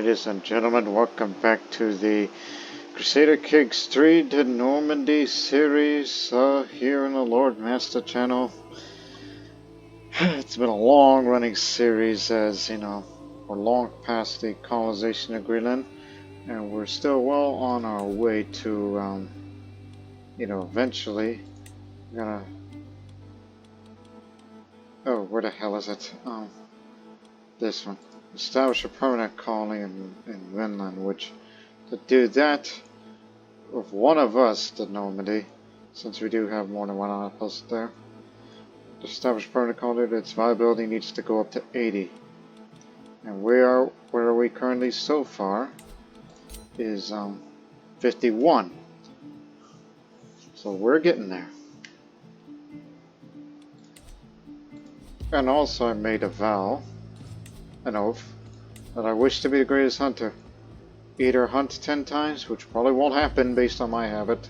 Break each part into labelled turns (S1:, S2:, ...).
S1: ladies and gentlemen, welcome back to the Crusader Kings 3 to Normandie series here on the Lord Master channel. It's been a long running series, as you know, we're long past the colonization of Greenland, and we're still well on our way to, eventually we're gonna... Oh, where the hell is it? This one. Establish a permanent colony in Vinland, which to do that, if one of us did Normandy, since we do have more than one outpost there, to establish a permanent colony, its viability needs to go up to 80. And where are we currently so far is 51. So we're getting there. And also I made a vow, an oath, that I wish to be the greatest hunter. Either hunt 10 times, which probably won't happen based on my habit,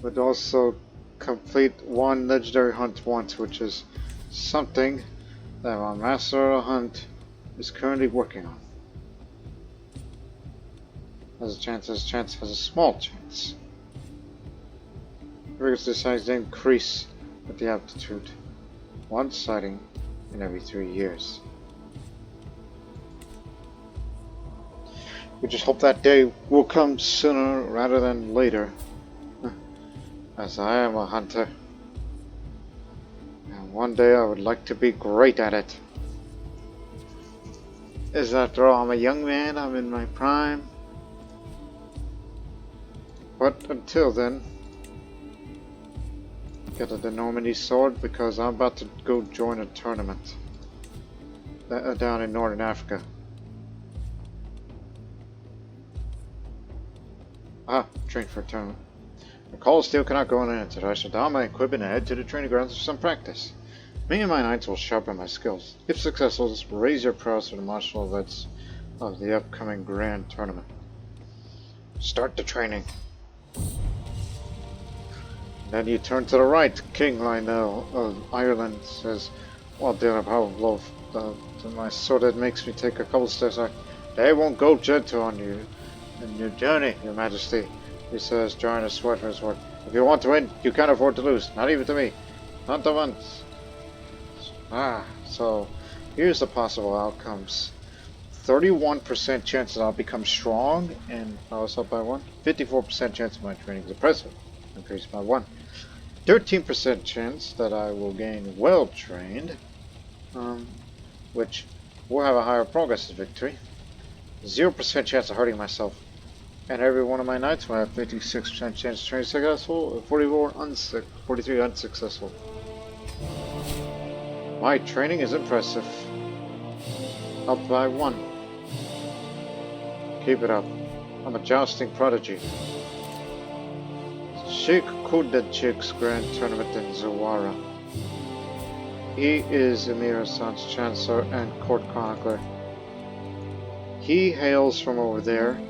S1: but also complete one legendary hunt once, which is something that my master of the hunt is currently working on. Has a small chance. Rigors decides to increase with the altitude. One sighting in every 3 years. We just hope that day will come sooner rather than later, as I am a hunter, and one day I would like to be great at it. As after all, I'm a young man, I'm in my prime, but until then, get the Normandy sword, because I'm about to go join a tournament down in Northern Africa. Train for a tournament. The call still cannot go unanswered. I shall don my equipment and head to the training grounds for some practice. Me and my knights will sharpen my skills. If successful, this will raise your prowess for the martial events of the upcoming grand tournament. Start the training. Then you turn to the right. King Lionel of Ireland says, "Well, dear, how low my sword, it makes me take a couple steps back. They won't go gentle on you in your journey, your majesty," he says, drawing a sweat from his sword. "If you want to win, you can't afford to lose. Not even to me. Not the once." So here's the possible outcomes. 31% chance that I'll become strong and I was up by 1. 54% chance of my training is impressive, increased by 1. 13% chance that I will gain well trained, which will have a higher progress of victory. 0% chance of hurting myself. And every one of my knights will have 56% chance to train successful, 43 unsuccessful. My training is impressive. Up by 1. Keep it up. I'm a jousting prodigy. Sheikh Kudachik's grand tournament in Zawara. He is Emir Hassan's chancellor and court chronicler. He hails from over there.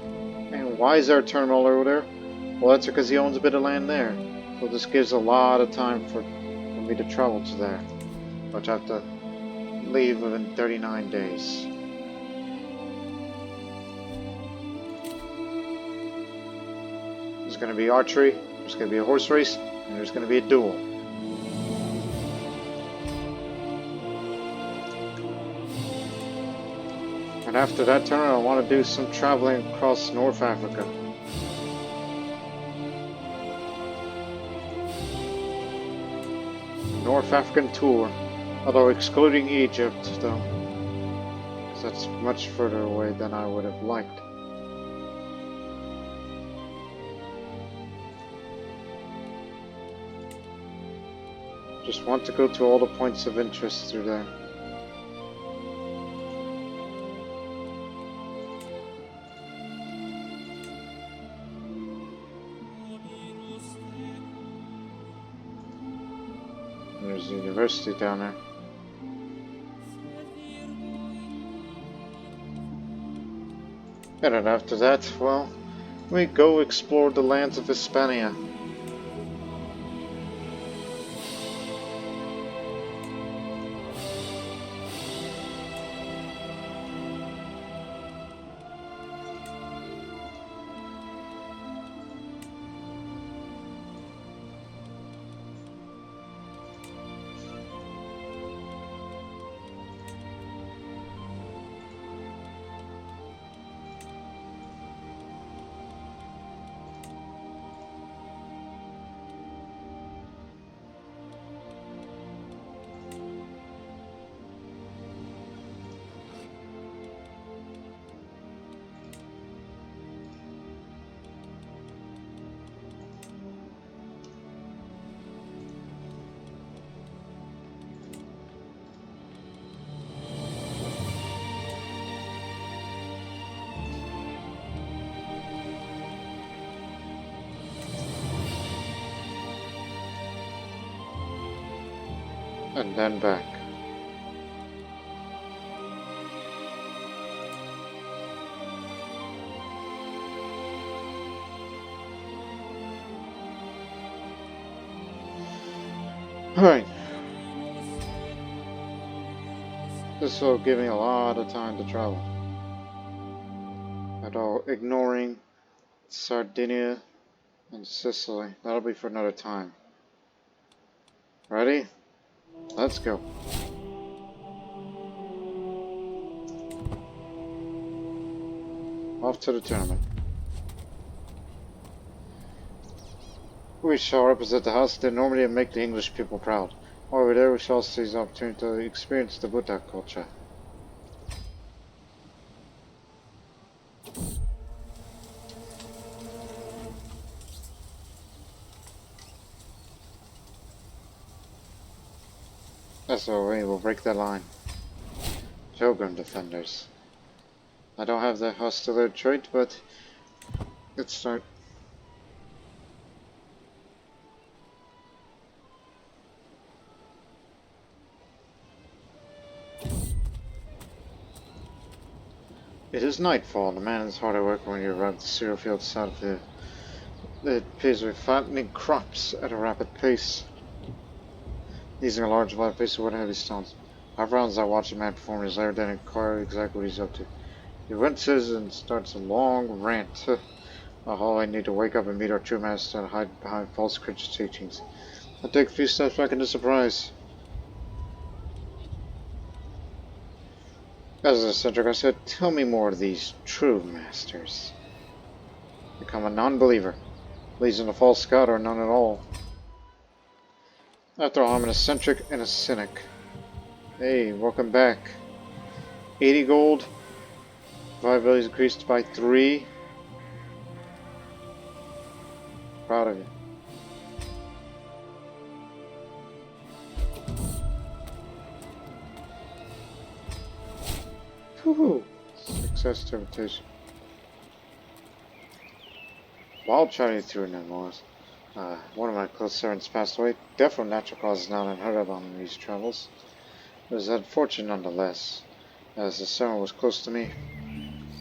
S1: And why is there a tournament over there? Well, that's because he owns a bit of land there. So this gives a lot of time for me to travel to there, which I have to leave within 39 days. There's going to be archery, there's going to be a horse race, and there's going to be a duel. And after that tournament, I want to do some traveling across North Africa. North African tour, although excluding Egypt, though, because that's much further away than I would have liked. Just want to go to all the points of interest through there. There's the university down there. And then after that, well, we go explore the lands of Hispania. and then back. Alright. This will give me a lot of time to travel. Although ignoring Sardinia and Sicily. That'll be for another time. Ready? Let's go. Off to the tournament. We shall represent the house of Normandy and make the English people proud. Over there we shall seize the opportunity to experience the Buddha culture. That's all right, we'll break that line. Pilgrim defenders. I don't have the hostile trait, but let's start. It is nightfall, and the man is hard at work when you arrive at the cereal field south of the pays with fattening crops at a rapid pace. Using a large flat piece of wood and heavy stones. However, as I watch the man perform his labor, then inquire exactly what he's up to. He winces and starts a long rant. All I need to wake up and meet our true master and hide behind false Christian teachings. I take a few steps back into surprise. As an eccentric, I said, tell me more of these true masters. Become a non-believer. Leads in a false god or none at all. After all, I'm an eccentric and a cynic. Hey, welcome back. 80 gold. Viability is increased by 3. Proud of you. Woohoo! Success to invitation. While traveling through Nemours, one of my close servants passed away. Death from natural causes is not unheard of on these travels. It was unfortunate nonetheless, as the servant was close to me.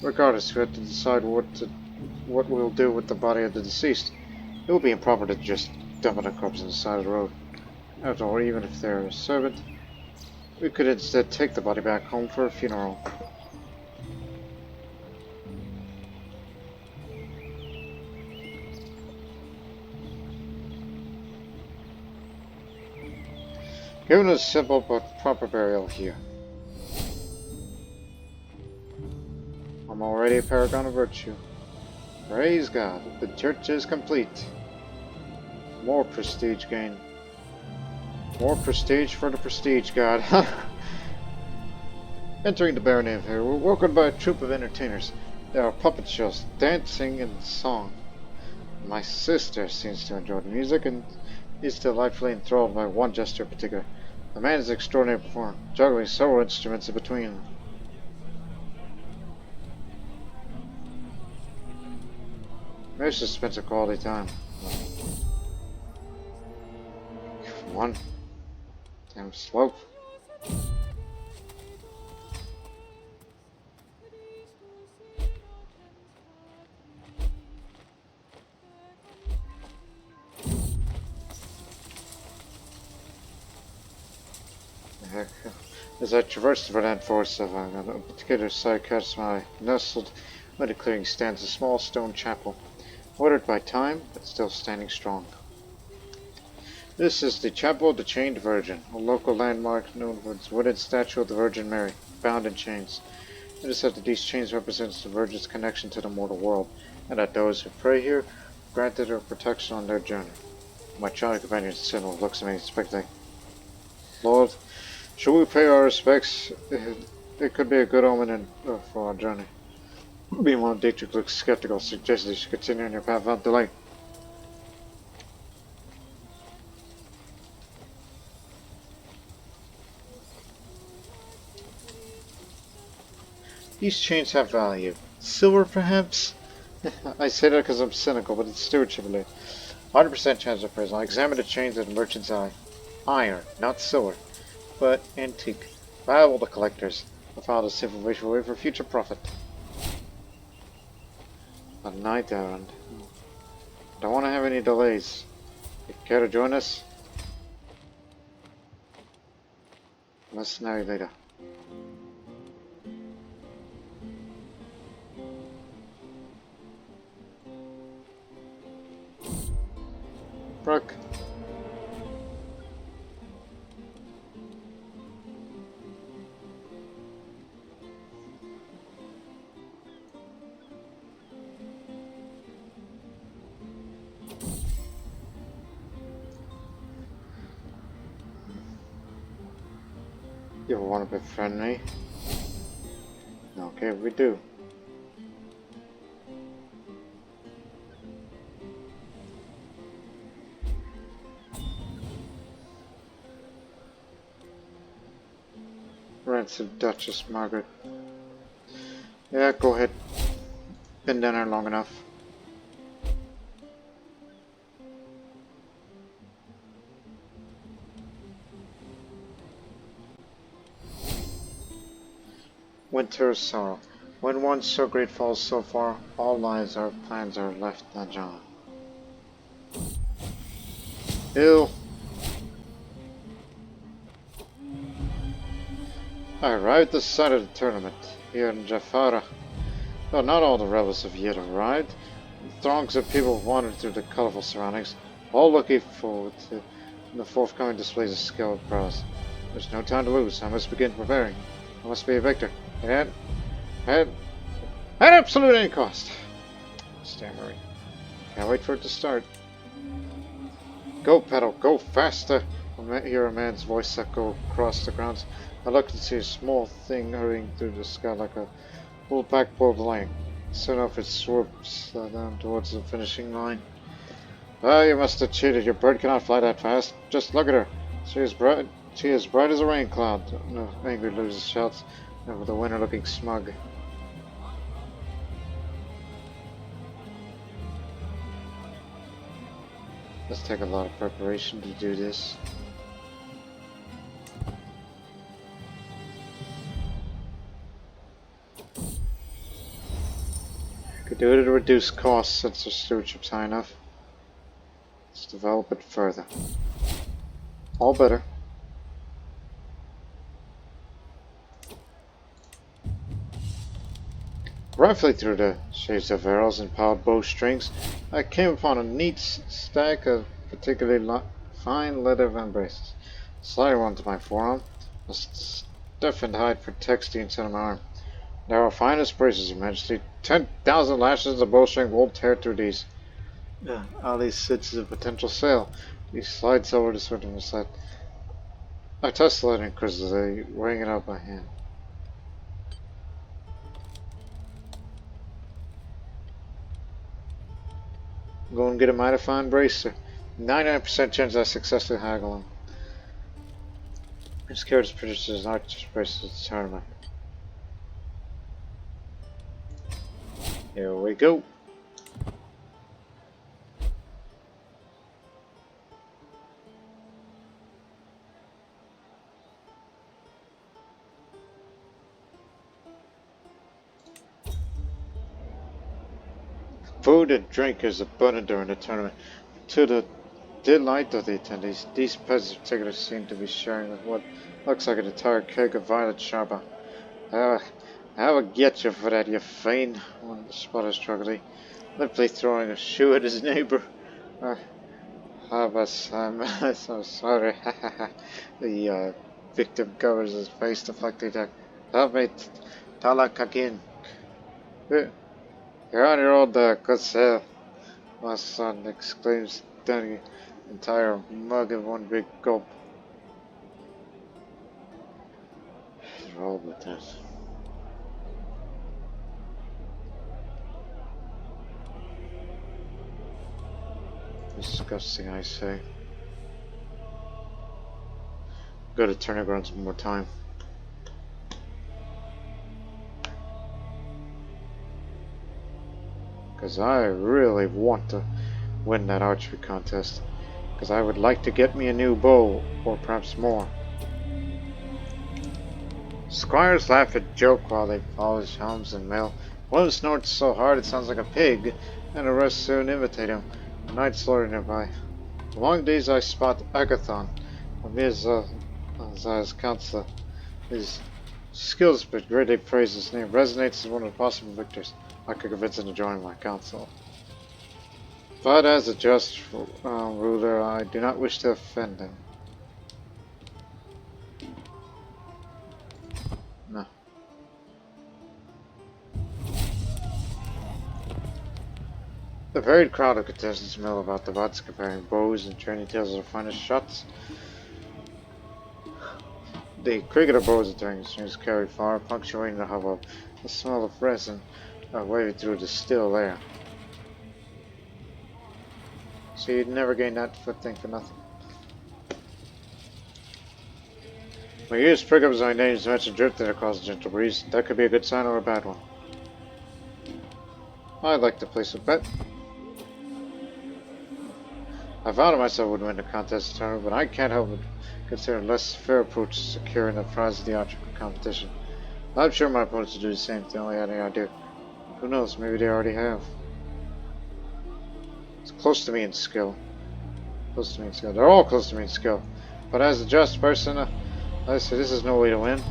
S1: Regardless, we had to decide what we'll do with the body of the deceased. It would be improper to just dump a corpse on the side of the road. After all, even if they're a servant, we could instead take the body back home for a funeral. Given a simple but proper burial here. I'm already a paragon of virtue. Praise God, the church is complete. More prestige gain. More prestige for the prestige god. Entering the Baron here, we're welcomed by a troop of entertainers. There are puppet shows, dancing, and song. My sister seems to enjoy the music and is delightfully enthralled by one gesture in particular. The man is an extraordinary performer, juggling several instruments in between. Maybe just spend some quality time. Come on. Damn slope. As I traversed the verdant forest of a particular side catch my nestled by the clearing stands a small stone chapel, weathered by time, but still standing strong. This is the Chapel of the Chained Virgin, a local landmark known for its wooden statue of the Virgin Mary, bound in chains. It is said that these chains represent the Virgin's connection to the mortal world, and that those who pray here are granted her protection on their journey. My child companion Sentinel looks at me expecting. Lord, should we pay our respects? It could be a good omen for our journey. Meanwhile, Dietrich looks skeptical, suggests you should continue on your path without delay. These chains have value. Silver, perhaps? I say that because I'm cynical, but it's stewardship related. 100% chance of prison. I examine the chains at the merchant's eye. Iron, not silver. but antique. Valuable to collectors. I found this information away for future profit. A night errand. Don't want to have any delays. You care to join us? Mercenary later. Brooke. You want to befriend me? Okay, we do. Rancid Duchess Margaret. Yeah, go ahead. Been down there long enough. Winter's sorrow. When one so great falls so far, all lives our plans are left ajar. Ill. I arrived at the site of the tournament, here in Jafara. Though not all the rebels have yet arrived, throngs of people wandered through the colorful surroundings, all looking forward to the forthcoming displays of skill and prowess. There's no time to lose. I must begin preparing. I must be a victor. At absolute any cost. Stammering. Can't wait for it to start. Go, pedal, go faster! I hear a man's voice echo across the grounds. I looked and see a small thing hurrying through the sky like a full-pack bull laying. Soon enough it swoops down towards the finishing line. Ah, you must have cheated. Your bird cannot fly that fast. Just look at her. She is bright as a rain cloud. No, angry Lulu shouts, and with the winner looking smug. Let's take a lot of preparation to do this. Could do it at a reduced cost since the stewardship's high enough. Let's develop it further. All better. Rifling through the shades of arrows and piled bowstrings, I came upon a neat stack of particularly fine leather embraces. Sliding one to my forearm, a stiffened hide protects the inside of my arm. They are finest braces, Your Majesty. 10,000 lashes of bowstring won't tear through these. Ali sits as a potential sail. He slides over the sword to my side. I touch the letter inquisitively, weighing it out by hand. Go and get a mighty fine bracer. 99% chance I successfully haggle him. This character produces an archer's bracelet at the tournament. Here we go. Food and drink is abundant during the tournament. To the delight of the attendees, these peasants particularly seem to be sharing with what looks like an entire keg of violet sharba. I will get you for that, you fiend, one spotter struggling, limply throwing a shoe at his neighbor. I'm so sorry. The victim covers his face, deflecting that. Help me, Talakakin. You're on your own there, good sir. My son exclaims, down the entire mug in one big gulp. What's wrong with this? Disgusting, I say. Go to turning grounds one more time. Because I really want to win that archery contest. Because I would like to get me a new bow, or perhaps more. Squires laugh and joke while they polish helms and mail. One snorts so hard it sounds like a pig, and the rest soon imitate him. A night slaughter nearby. Along these I spot Agathon, Mirza's counselor. His skills but greatly praise his name. Resonates as one of the possible victors. I could convince him to join my council. But as a just ruler, I do not wish to offend him. No. The varied crowd of contestants mill about the butts, comparing bows and training tales of the finest shots. The cricket of bows and turning strings carry far, punctuating the hubbub. The smell of resin waving through the still air. So you'd never gain that foot thing for nothing. My ears prick up as my names mention drifting across the gentle breeze. That could be a good sign or a bad one. I'd like to place a bet. I vowed myself would win the contest tournament, but I can't help but consider a less fair approach to securing the prize of the object competition. I'm sure my opponents will do the same if they only had any idea. Who knows, maybe they already have. It's close to me in skill. Close to me in skill. They're all close to me in skill. But as a just person, I say this is no way to win.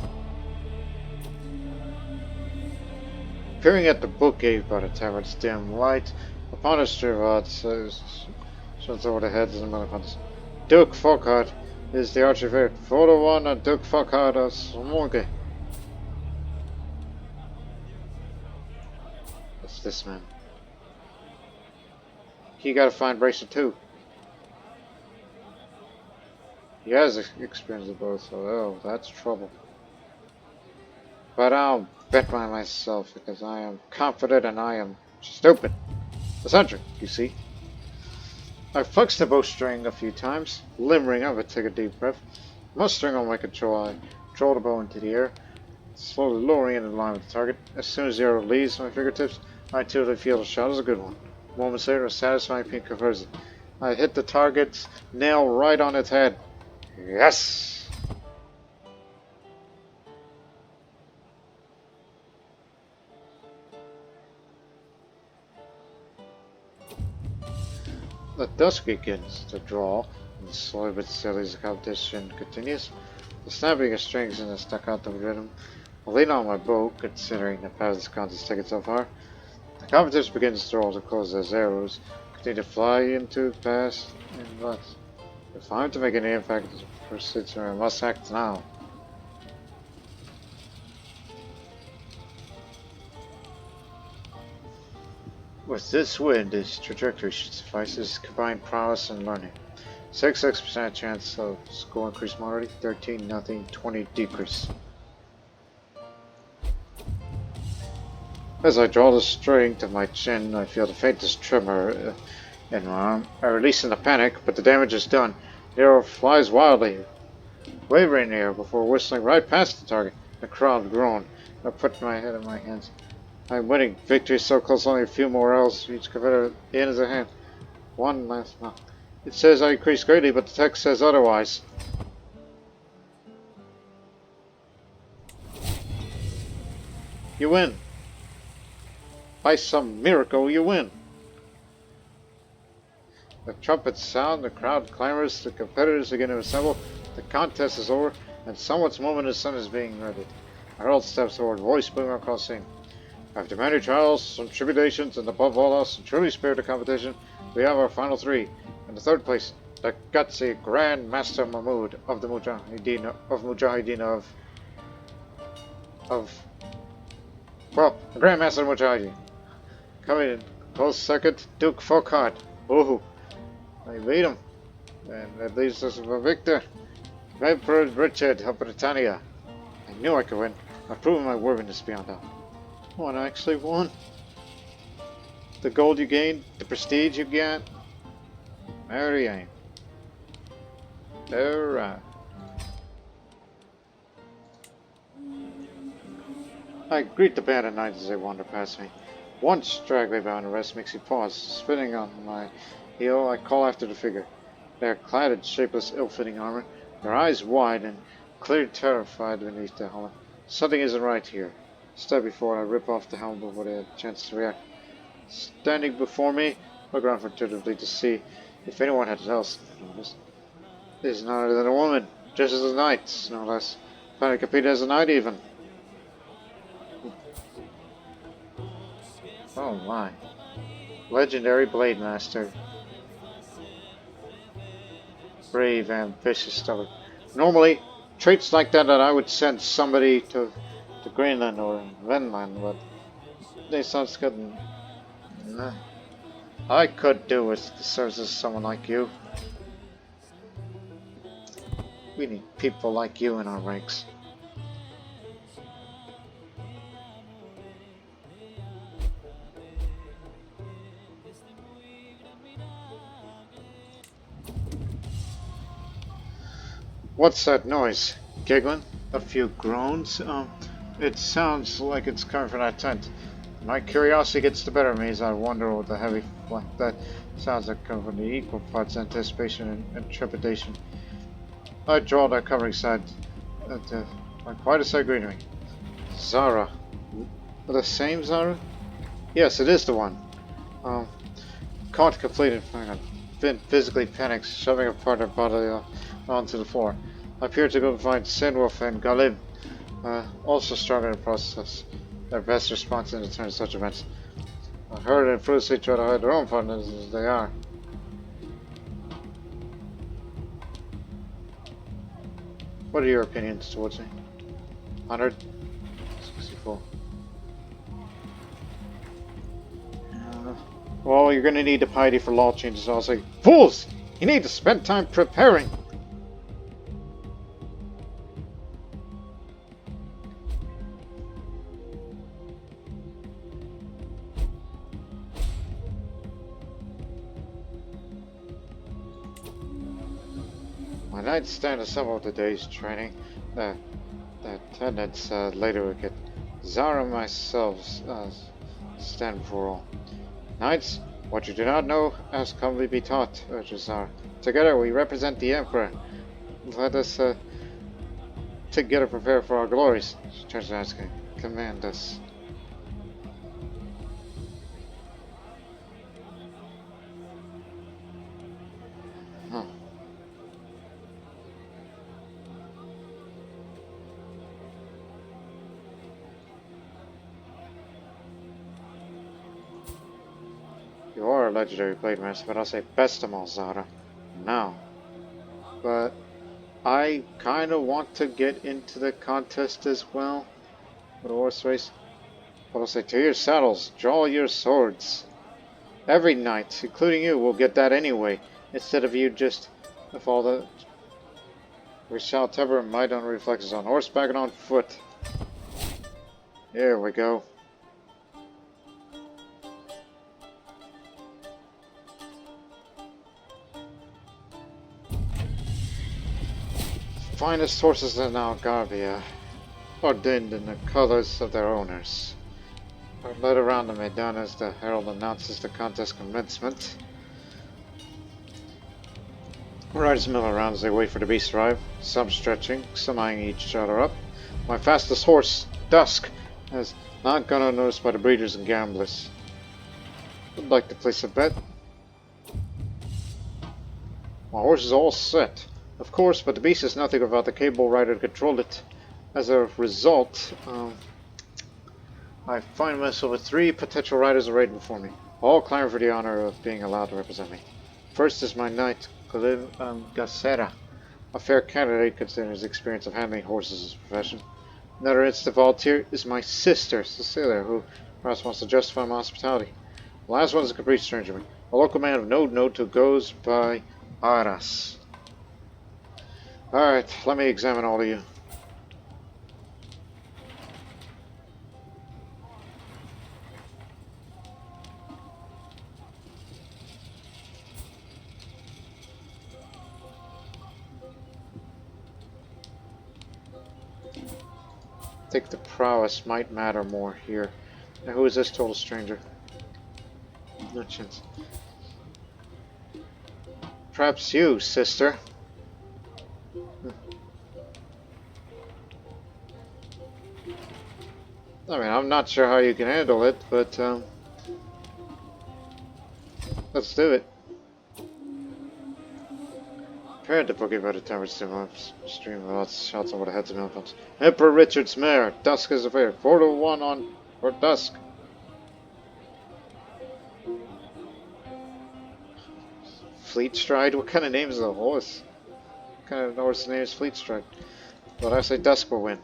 S1: Peering at the book gave by the tavern's dim light, upon a strivard shows over the heads of the motherfuckers. Duke Folkhart is the archer for the one and Duke Folkhart of Smoke. That's this man. He got a fine bracelet too. He has experience of both, so oh, that's trouble. But I'll bet by myself because I am confident and I am stupid. Eccentric, you see. I flexed the bowstring a few times, limbering. I would take a deep breath. Mustering on my control, I control the bow into the air, slowly lowering it in line with the target. As soon as the arrow leaves my fingertips, I intuitively feel the shot is a good one. Moments later, a satisfying ping covers it. I hit the target's nail right on its head. Yes! The dusk begins to draw, and slowly but steadily as the competition continues. The snapping of strings in the staccato rhythm. I lean on my bow, considering the path this contest taken so far. The competition begins to draw to close as arrows continue to fly into, pass, and bust. If I'm to make any impact in the pursuit, I must act now. With this win, this trajectory should suffice as combined prowess and learning. 6% chance of score increase moderately, 13 nothing, 20 decrease. As I draw the string to my chin, I feel the faintest tremor in my arm. I release in a panic, but the damage is done. The arrow flies wildly, wavering in the air before whistling right past the target. The crowd groaned. I put my head in my hands. I'm winning. Victory is so close, only a few more arrows each competitor. The end is at hand. One last knock. It says I increased greatly, but the text says otherwise. You win. By some miracle, you win. The trumpets sound, the crowd clamors, the competitors begin to assemble. The contest is over, and someone's moment of sun is being readied. A herald steps forward, voice booming across the scene. After many trials, some tribulations, and above all else, a truly spirited competition, we have our final three. In the third place, the gutsy Grand Master Mahmoud of the Mujahideen the Grand Master of Mujahideen. Coming in close second, Duke Folkhart. Oh, I beat him. And that leaves us with a victor. Emperor Richard of Britannia. I knew I could win. I've proven my worthiness beyond doubt. Oh, and I actually won. The gold you gained, the prestige you get. Mary Ann. Alright. I greet the band of knights as they wander past me. One straggly bound rest makes me pause. Spinning on my heel, I call after the figure. They are clad in shapeless, ill-fitting armor, their eyes wide and clear terrified beneath the helmet. Something isn't right here. Step before I rip off the helmet before they had a chance to react. Standing before me, look around furtively to see if anyone had else noticed. This is none other than a woman, just as a knight, no less. Finally competed as a knight even. Oh my. Legendary Blade Master. Brave, ambitious, stubborn. Normally, traits like that I would send somebody to Greenland or Vinland, but they sounds good. Nah. I could do with the services of someone like you. We need people like you in our ranks. What's that noise? Giggling? A few groans? It sounds like it's coming from that tent. My curiosity gets the better of me as I wonder what the heavy like that sounds like coming from the equal parts anticipation and trepidation. I draw that covering side like quite a sight greeting me. Zara. The same Zara? Yes, it is the one. Contemplated, been physically panicked, shoving a part of her body onto the floor. I appear to go find Sinwolf and Galib, also strong in the process. Their best response in return to such events. I heard and foolishly try to hide their own partners as they are. What are your opinions towards me? 164. Well, you're gonna need a piety for law changes. I'll say, fools! You need to spend time preparing. My knights stand assembled today's training. The Tenets later will get. Zara and myself stand before all. Knights, what you do not know has humbly be taught, urges Zara. Together we represent the Emperor. Let us together prepare for our glories. She turns to ask, command us. Huh. You are a legendary blade master, but I'll say best of all, Zara. Now. But I kind of want to get into the contest as well. For the horse race. But I'll say to your saddles, draw your swords. Every knight, including you, will get that anyway. Instead of you just with all the we shall temper might on reflexes on horseback and on foot. Here we go. Finest horses in Algarvia, ordained in the colors of their owners, are led around the Maidan as the herald announces the contest commencement. Riders mill around as they wait for the beast to arrive, some stretching, some eyeing each other up. My fastest horse, Dusk, has not gone unnoticed by the breeders and gamblers. Would like to place a bet. My horse is all set, of course, but the beast is nothing without the capable rider to control it. As a result, I find myself with 3 potential riders arrayed before me, all clamoring for the honor of being allowed to represent me. First is my knight, Cosmopolitan, a fair candidate considering his experience of handling horses as a profession. Another instant volunteer is my sister, Cecilia, who perhaps wants to justify my hospitality. The last one is a complete stranger to me, a local man of no note who goes by Aras. Alright, let me examine all of you. I think the prowess might matter more here. Now, who is this total stranger? No chance. Perhaps you, sister. I mean, I'm not sure how you can handle it, but let's do it. Prepared to boogie by the tower stream of lots of shots over the heads of militants. Emperor Richard's mare. Dusk is affair. 4-1 on for Dusk. Fleet Stride? What kind of name is a horse? What kind of horse name is Fleet Stride? But I say Dusk will win.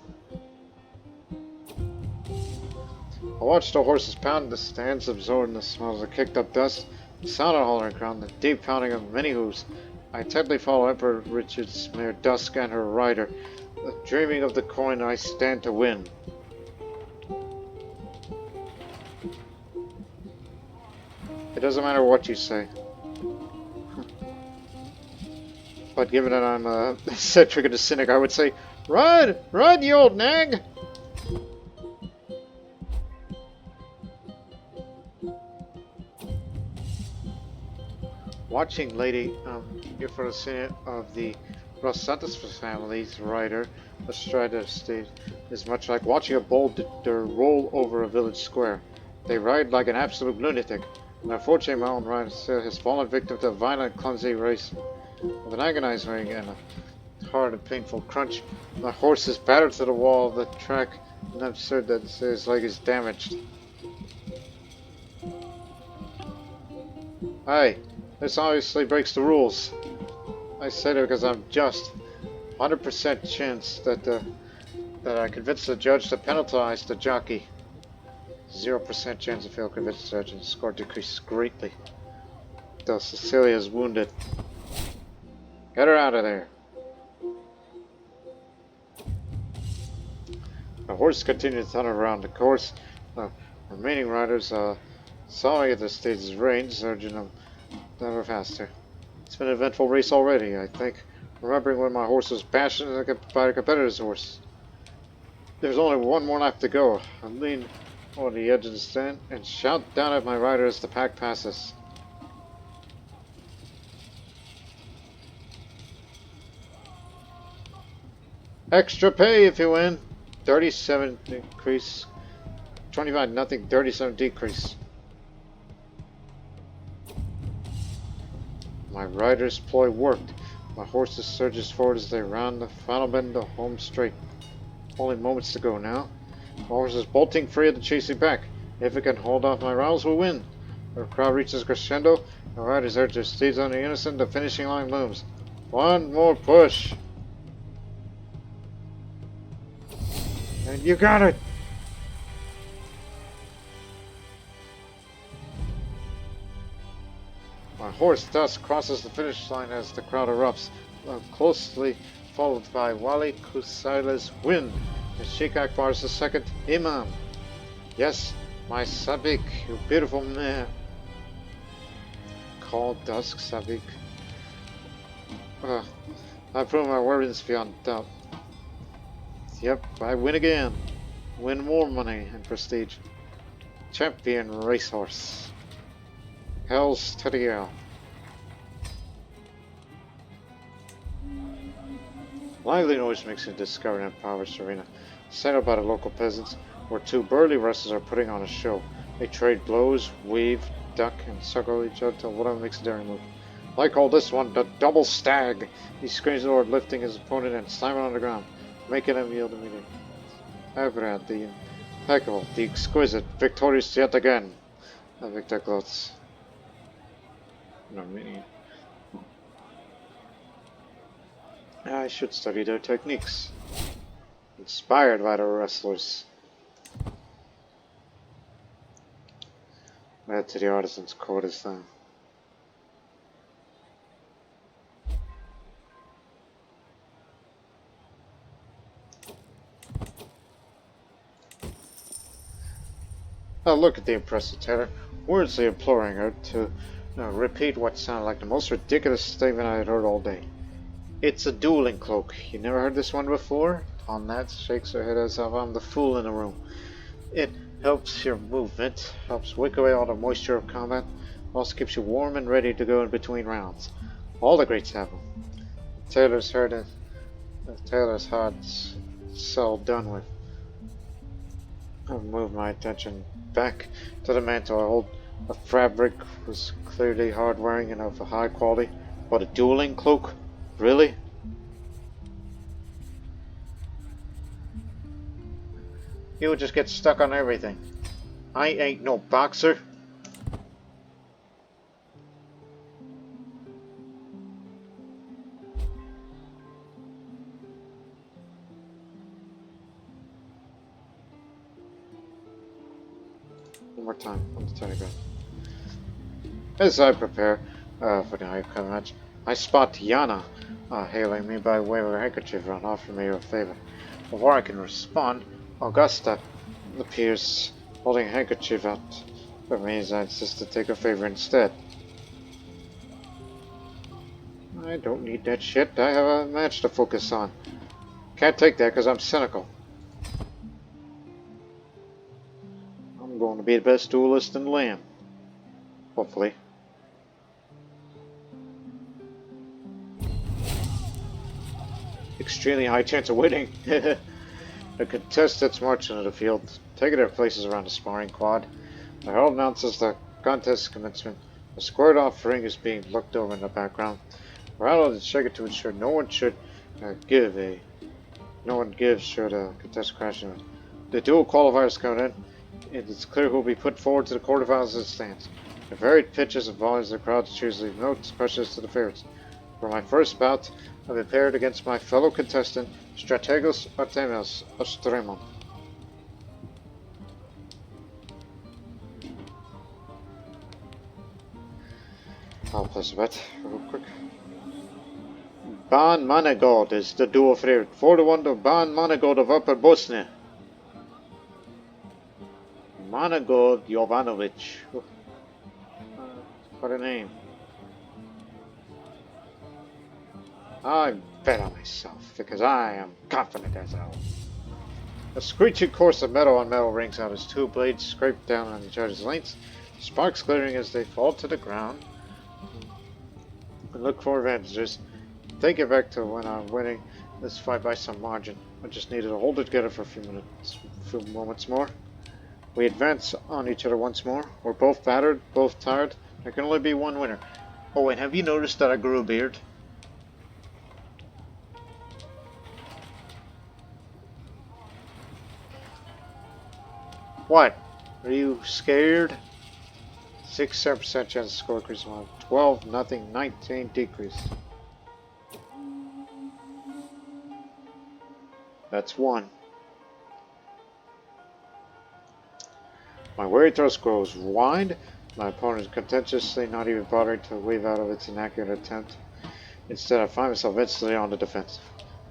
S1: I watched the horses pound the stands, absorbing the smells of kicked up dust, the sound of hollering ground, the deep pounding of many hooves. I intently follow Emperor Richard's mare Dusk and her rider, dreaming of the coin I stand to win. It doesn't matter what you say. But given that I'm a eccentric and a cynic, I would say, run! Run, you old nag! Watching Lady Euphrosyne of the Rosantis family's rider astride the stage is much like watching a boulder roll over a village square. They ride like an absolute lunatic, and unfortunately my own rider has fallen victim to a violent, clumsy race. With an agonized ring and a hard and painful crunch, my horse is battered to the wall of the track, and I'm certain that his leg is damaged. Hey! This obviously breaks the rules. I say that because I'm just 100% chance that I convinced the judge to penalize the jockey. 0% chance to fail to convince the judge, and the score decreases greatly. Thus, Cecilia is wounded. Get her out of there. The horse continued to thunder around the course. The remaining riders saw me at the stage's range, urging them ever faster. It's been an eventful race already, I think, remembering when my horse was bashed by a competitor's horse. There's only one more lap to go. I lean over the edge of the stand and shout down at my rider as the pack passes. Extra pay if you win. 37 increase. 25 nothing, 37 decrease. My rider's ploy worked. My horses surges forward as they round the final bend of home straight. Only moments to go now. My horse is bolting free of the chasing pack. If it can hold off my rivals, we'll win. The crowd reaches crescendo. The riders urge their steeds on the innocent. The finishing line looms. One more push. And you got it! My horse thus crosses the finish line as the crowd erupts, closely followed by Wali Kusaila's win, and Sheikh Akbar's the second Imam. Yes, my Sabik, you beautiful mare. Called Dusk Sabik. I prove my words beyond doubt. Yep, I win again. Win more money and prestige. Champion racehorse. Hell's to the air. Lively noise makes a discovery in a powerless arena, centered by the local peasants, where two burly wrestlers are putting on a show. They trade blows, weave, duck, and circle each other till whatever makes a daring move. I call this one the double stag. He screams toward lifting his opponent and slamming on the ground, making him yield immediately. Evrad, the impeccable, the exquisite, victorious yet again. Victor Glotz. Normandie. I should study their techniques. Inspired by the wrestlers. Head to the artisan's quarters then. Oh, look at the impressive Taylor, wordlessly imploring her to repeat what sounded like the most ridiculous statement I had heard all day. It's a dueling cloak. You never heard this one before? On that, shakes her head as if I'm the fool in the room. It helps your movement, helps wick away all the moisture of combat, also keeps you warm and ready to go in between rounds. All the greats have them. Taylor's heart's so done with. I'll move my attention back to the mantle I hold. The fabric was clearly hard wearing and of a high quality. What, a dueling cloak? Really? You would just get stuck on everything. I ain't no boxer. One more time on the telegram. As I prepare for the upcoming match, I spot Yana hailing me by way of her handkerchief and offering me a favor. Before I can respond, Augusta appears holding a handkerchief out for me as I insist to take her favor instead. I don't need that shit. I have a match to focus on. Can't take that because I'm cynical. I'm going to be the best duelist in the land. Hopefully. Extremely high chance of winning. The contestants march into the field, taking their places around the sparring quad. The herald announces the contest commencement. A squared off ring is being looked over in the background. Rattle is shaken to ensure no one gives should a contest crash in. The dual qualifiers come in. It is clear who will be put forward to the quarterfinals as it stands. The varied pitches and volumes of the crowd choose leave no questions to the favorites. For my first bout, I've been paired against my fellow contestant, Strategos Artemios Ostremon. I'll place a bet real quick. Ban Manegod is the duo favorite. 4-1 to Ban Manegod of Upper Bosnia. Manegod Jovanovic. What a name. I bet on myself, because I am confident as hell. A screeching course of metal on metal rings out as two blades scrape down on each other's lengths, sparks glittering as they fall to the ground. And look for advantages. Take it back to when I'm winning this fight by some margin. I just needed to hold it together for a few moments more. We advance on each other once more. We're both battered, both tired. There can only be one winner. Oh, and have you noticed that I grew a beard? What? Are you scared? 6-7% chance to score increase 12, nothing, 19 decrease. That's 1. My weary thrust grows wide. My opponent is contentiously not even bothering to weave out of its inaccurate attempt. Instead, I find myself instantly on the defensive,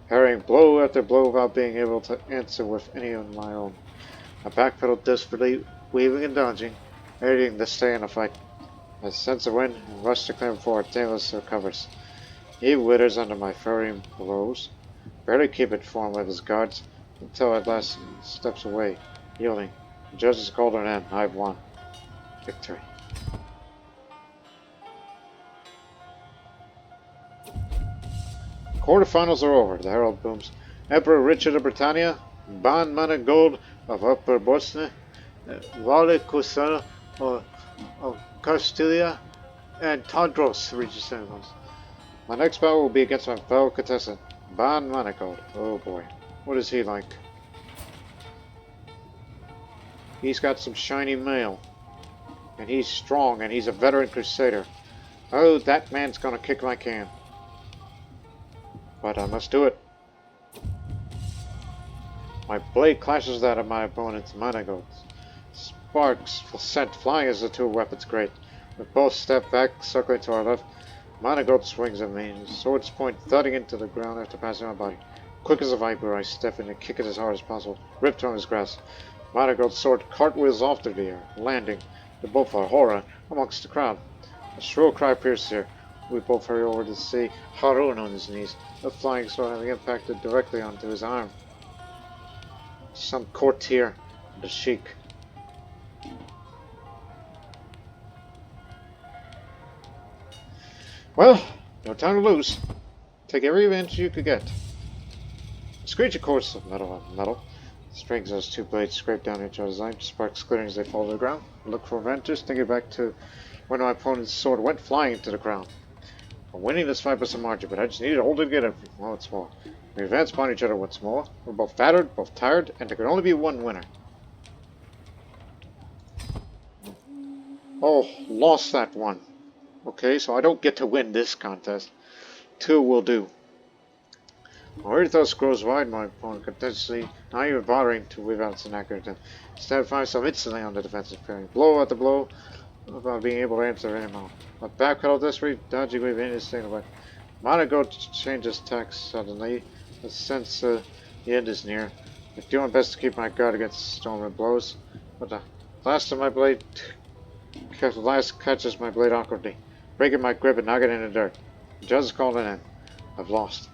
S1: parrying blow after blow without being able to answer with any of my own. I backpedal desperately, weaving and dodging, readying to stay in the fight. I sense a wind and rush to claim before Tameless recovers. He withers under my furry blows, barely keep it formed with his guards, until at last he steps away, yielding. The judges called an end. I've won. Victory. Quarterfinals are over. The herald booms. Emperor Richard of Britannia, Ban Manegod of Upper Bosnia, Vale Cosana of Castilia, and Tadros reaches semifinals. My next battle will be against my fellow contestant, Ban Manegod. Oh boy. What is he like? He's got some shiny mail. And he's strong, and he's a veteran Crusader. Oh, that man's gonna kick my can. But I must do it. My blade clashes that of my opponent's Manegod. Sparks sent flying as the two weapons grate. We both step back, circling to our left. Manegod swings at me, his sword's point thudding into the ground after passing my body. Quick as a viper, I step in and kick it as hard as possible, ripped from his grasp. Manegod's sword cartwheels off through the air, landing, to both our horror, amongst the crowd. A shrill cry pierces here. We both hurry over to see Harun on his knees, the flying sword having impacted directly onto his arm. Some courtier, the sheik. Well, no time to lose. Take every advantage you could get. A screeching course of metal on metal. Strings those two blades scrape down each other's line, sparks glittering as they fall to the ground. Look for adventures, thinking back to when my opponent's sword went flying to the ground. I'm winning this fight by some margin, but I just needed to hold it together once more. We advance upon each other once more. We're both battered, both tired, and there could only be one winner. Oh, lost that one. Okay, so I don't get to win this contest. 2 will do. My thus grows wide, my opponent continuously, not even bothering to whip out an accurate attempt. Instead, I find myself instantly on the defensive, parrying blow after blow, about being able to answer any amount. My backpedal desperate, dodging wave in instinct away. Monaco changes tack suddenly, the sense the end is near. I do my best to keep my guard against storm and blows, but the last catches my blade awkwardly, breaking my grip and knocking it in the dirt. The judge is called an end. I've lost.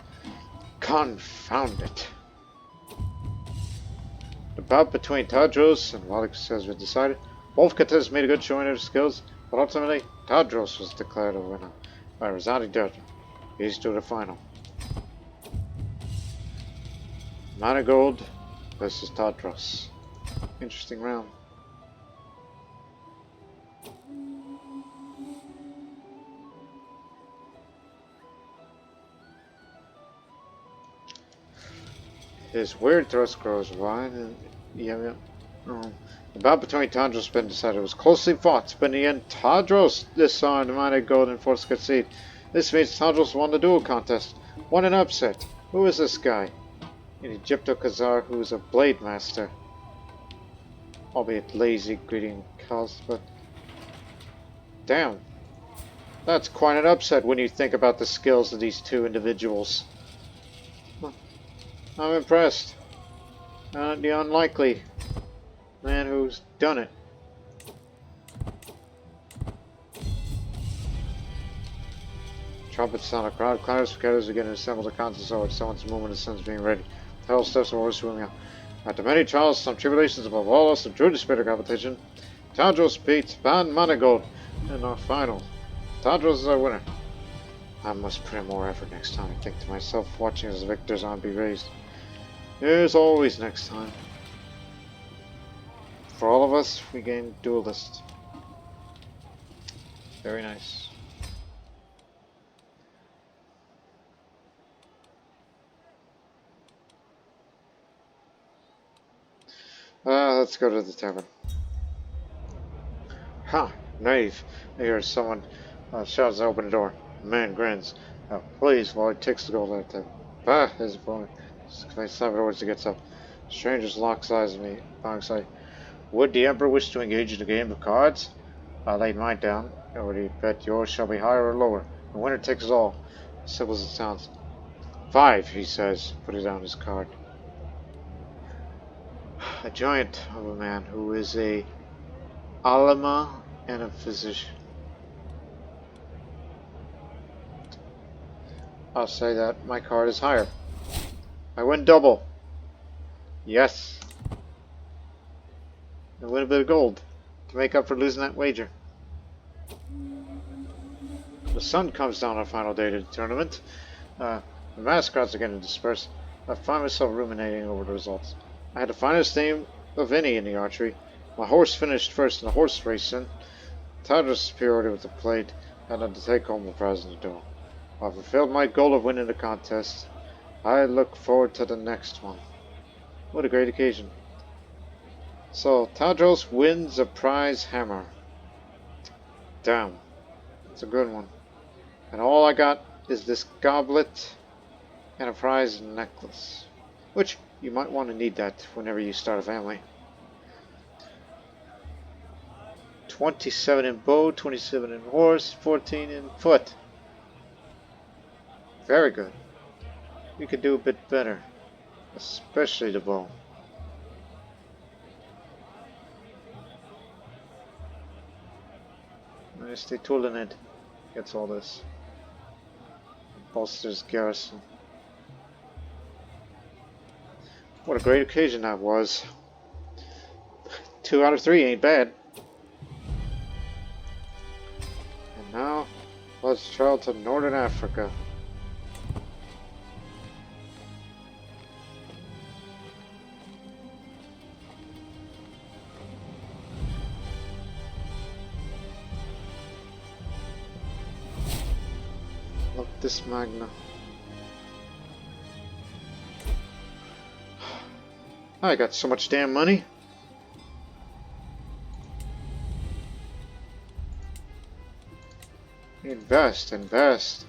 S1: Confound it. The bout between Tadros and Wallach has been decided. Both contestants made a good showing of their skills, but ultimately, Tadros was declared a winner by resounding judgment. He's to the final. Manigold versus Tadros. Interesting round. His weird thrust grows wide, and the bout between Tadros has been decided. It was closely fought, but in the end, Tadros disarmed Manigold and forced to concede. This means Tadros won the duel contest. Won an upset. Who is this guy? An Egypto-Khazar who is a blade master. Albeit lazy, greedy, and callous, but damn. That's quite an upset when you think about the skills of these two individuals. I'm impressed. The unlikely man who's done it. Trumpets sound, a crowd clatters, scatters again, and assembles a contest over someone's movement and sons being ready. Hell steps forward, swimming out. After many trials, some tribulations, above all else, the true spirit of competition, Tadros beats Van Manigold in our final. Tadros is our winner. I must put in more effort next time, I think to myself, watching as the victor's arm be raised. There's always next time. For all of us, we gain duelist. Very nice. Let's go to the tavern. Ha! Knave! I hear someone shouts and open the door. The man grins. Please, while he takes the gold out of the table. Bah! His opponent. My Salvador gets up. Strangers locks eyes at me. Alongside. Would the Emperor wish to engage in a game of cards? I laid mine down. Already bet yours shall be higher or lower. The winner takes it all. Simple as it sounds. 5, he says, putting down his card. A giant of a man who is a alama and a physician. I'll say that my card is higher. I win double. Yes. I win a bit of gold to make up for losing that wager. The sun comes down on the final day of the tournament. The mascots are getting dispersed. I find myself ruminating over the results. I had the finest name of any in the archery. My horse finished first in the horse racing. Tadros' superiority with the plate and had to take home the prize in the duel. I fulfilled my goal of winning the contest. I look forward to the next one. What a great occasion. So, Tadros wins a prize hammer. Damn. It's a good one. And all I got is this goblet and a prize necklace. Which, you might want to need that whenever you start a family. 27 in bow, 27 in horse, 14 in foot. Very good. We could do a bit better. Especially the bow. Nice, the Tulinid gets all this. Bolsters garrison. What a great occasion that was. 2 out of 3 ain't bad. And now, let's travel to Northern Africa. this magna. I got so much damn money. Invest, invest.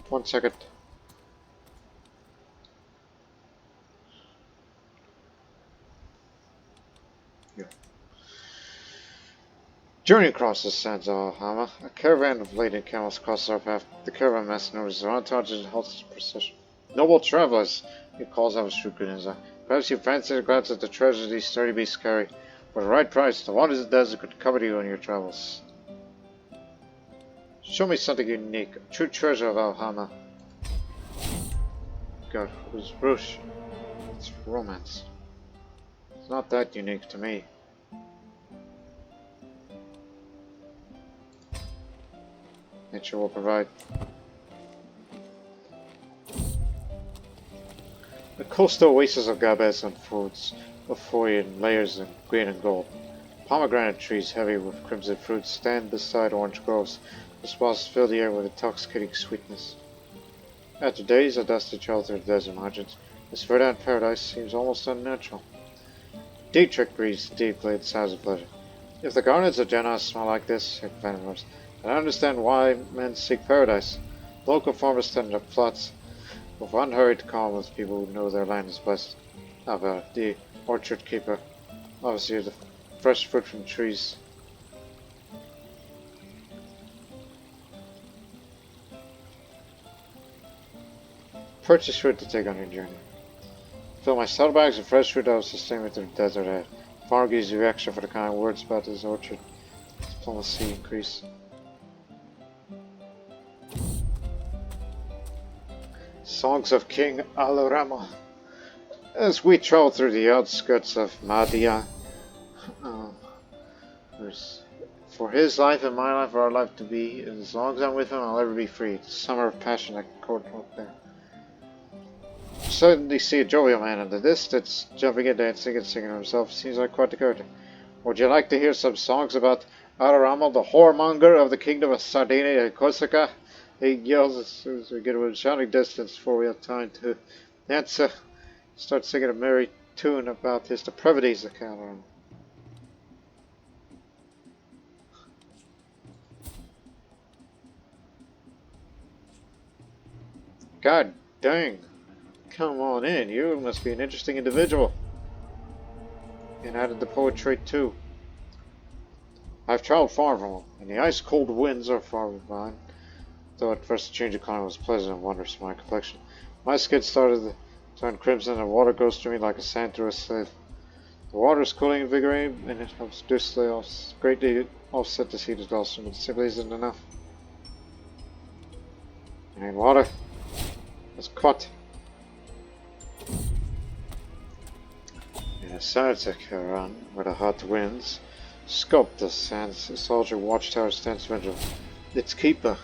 S1: One second. Here. Journey across the sands of Alhama. A caravan of laden camels crosses our path. The caravan master notices our entourage and halts the procession. Noble travelers, he calls out with shrewd grin. Perhaps you fancy the glance at the treasures these sturdy beasts carry. For the right price, the wonders of the desert could cover you on your travels. Show me something unique, a true treasure of Alhama. God, who's Bruce? It's romance. It's not that unique to me. Nature will provide. The coastal oasis of Gabes unfolds before you in layers of green and gold. Pomegranate trees heavy with crimson fruits stand beside orange groves. The swaths fill the air with intoxicating sweetness. After days of dusty travel through the desert margins, this verdant paradise seems almost unnatural. Dietrich breathes deeply and sighs of pleasure. If the gardens of Genos smell like this, said Vandermers, then I understand why men seek paradise. Local farmers tend to plots with unhurried calm with people who know their land is blessed. How about the orchard keeper? Obviously, the fresh fruit from trees. Purchase fruit to take on your journey. Fill my saddlebags with fresh fruit I will sustain me through the desert ahead. Farmer gives you extra for the kind words about his orchard. Diplomacy increase. Songs of King Alorama. As we travel through the outskirts of Madia, for his life and my life, for our life to be, as long as I'm with him, I'll ever be free. It's a summer of passion at court up there. Suddenly see a jovial man in the distance, jumping and dancing and singing to himself. Seems like quite the character. Would you like to hear some songs about Alorama, the whoremonger of the kingdom of Sardinia and Corsica? He yells as soon as we get within shouting distance before we have time to answer. Start singing a merry tune about his depravities of Alorama. God dang. Come on in, you must be an interesting individual. And added the poetry too. I've traveled far from home, and the ice-cold winds are far behind. Though at first the change of climate was pleasant and wondrous for my complexion. My skin started to turn crimson, and water goes through me like a sand through a sieve. The water is cooling and invigorating, and it helps greatly offset this heat exhaustion, but it simply isn't enough. And water is cut. In a Sardakan, where the hot winds sculpt the sands, a soldier watchtower stands vigil. Its keeper,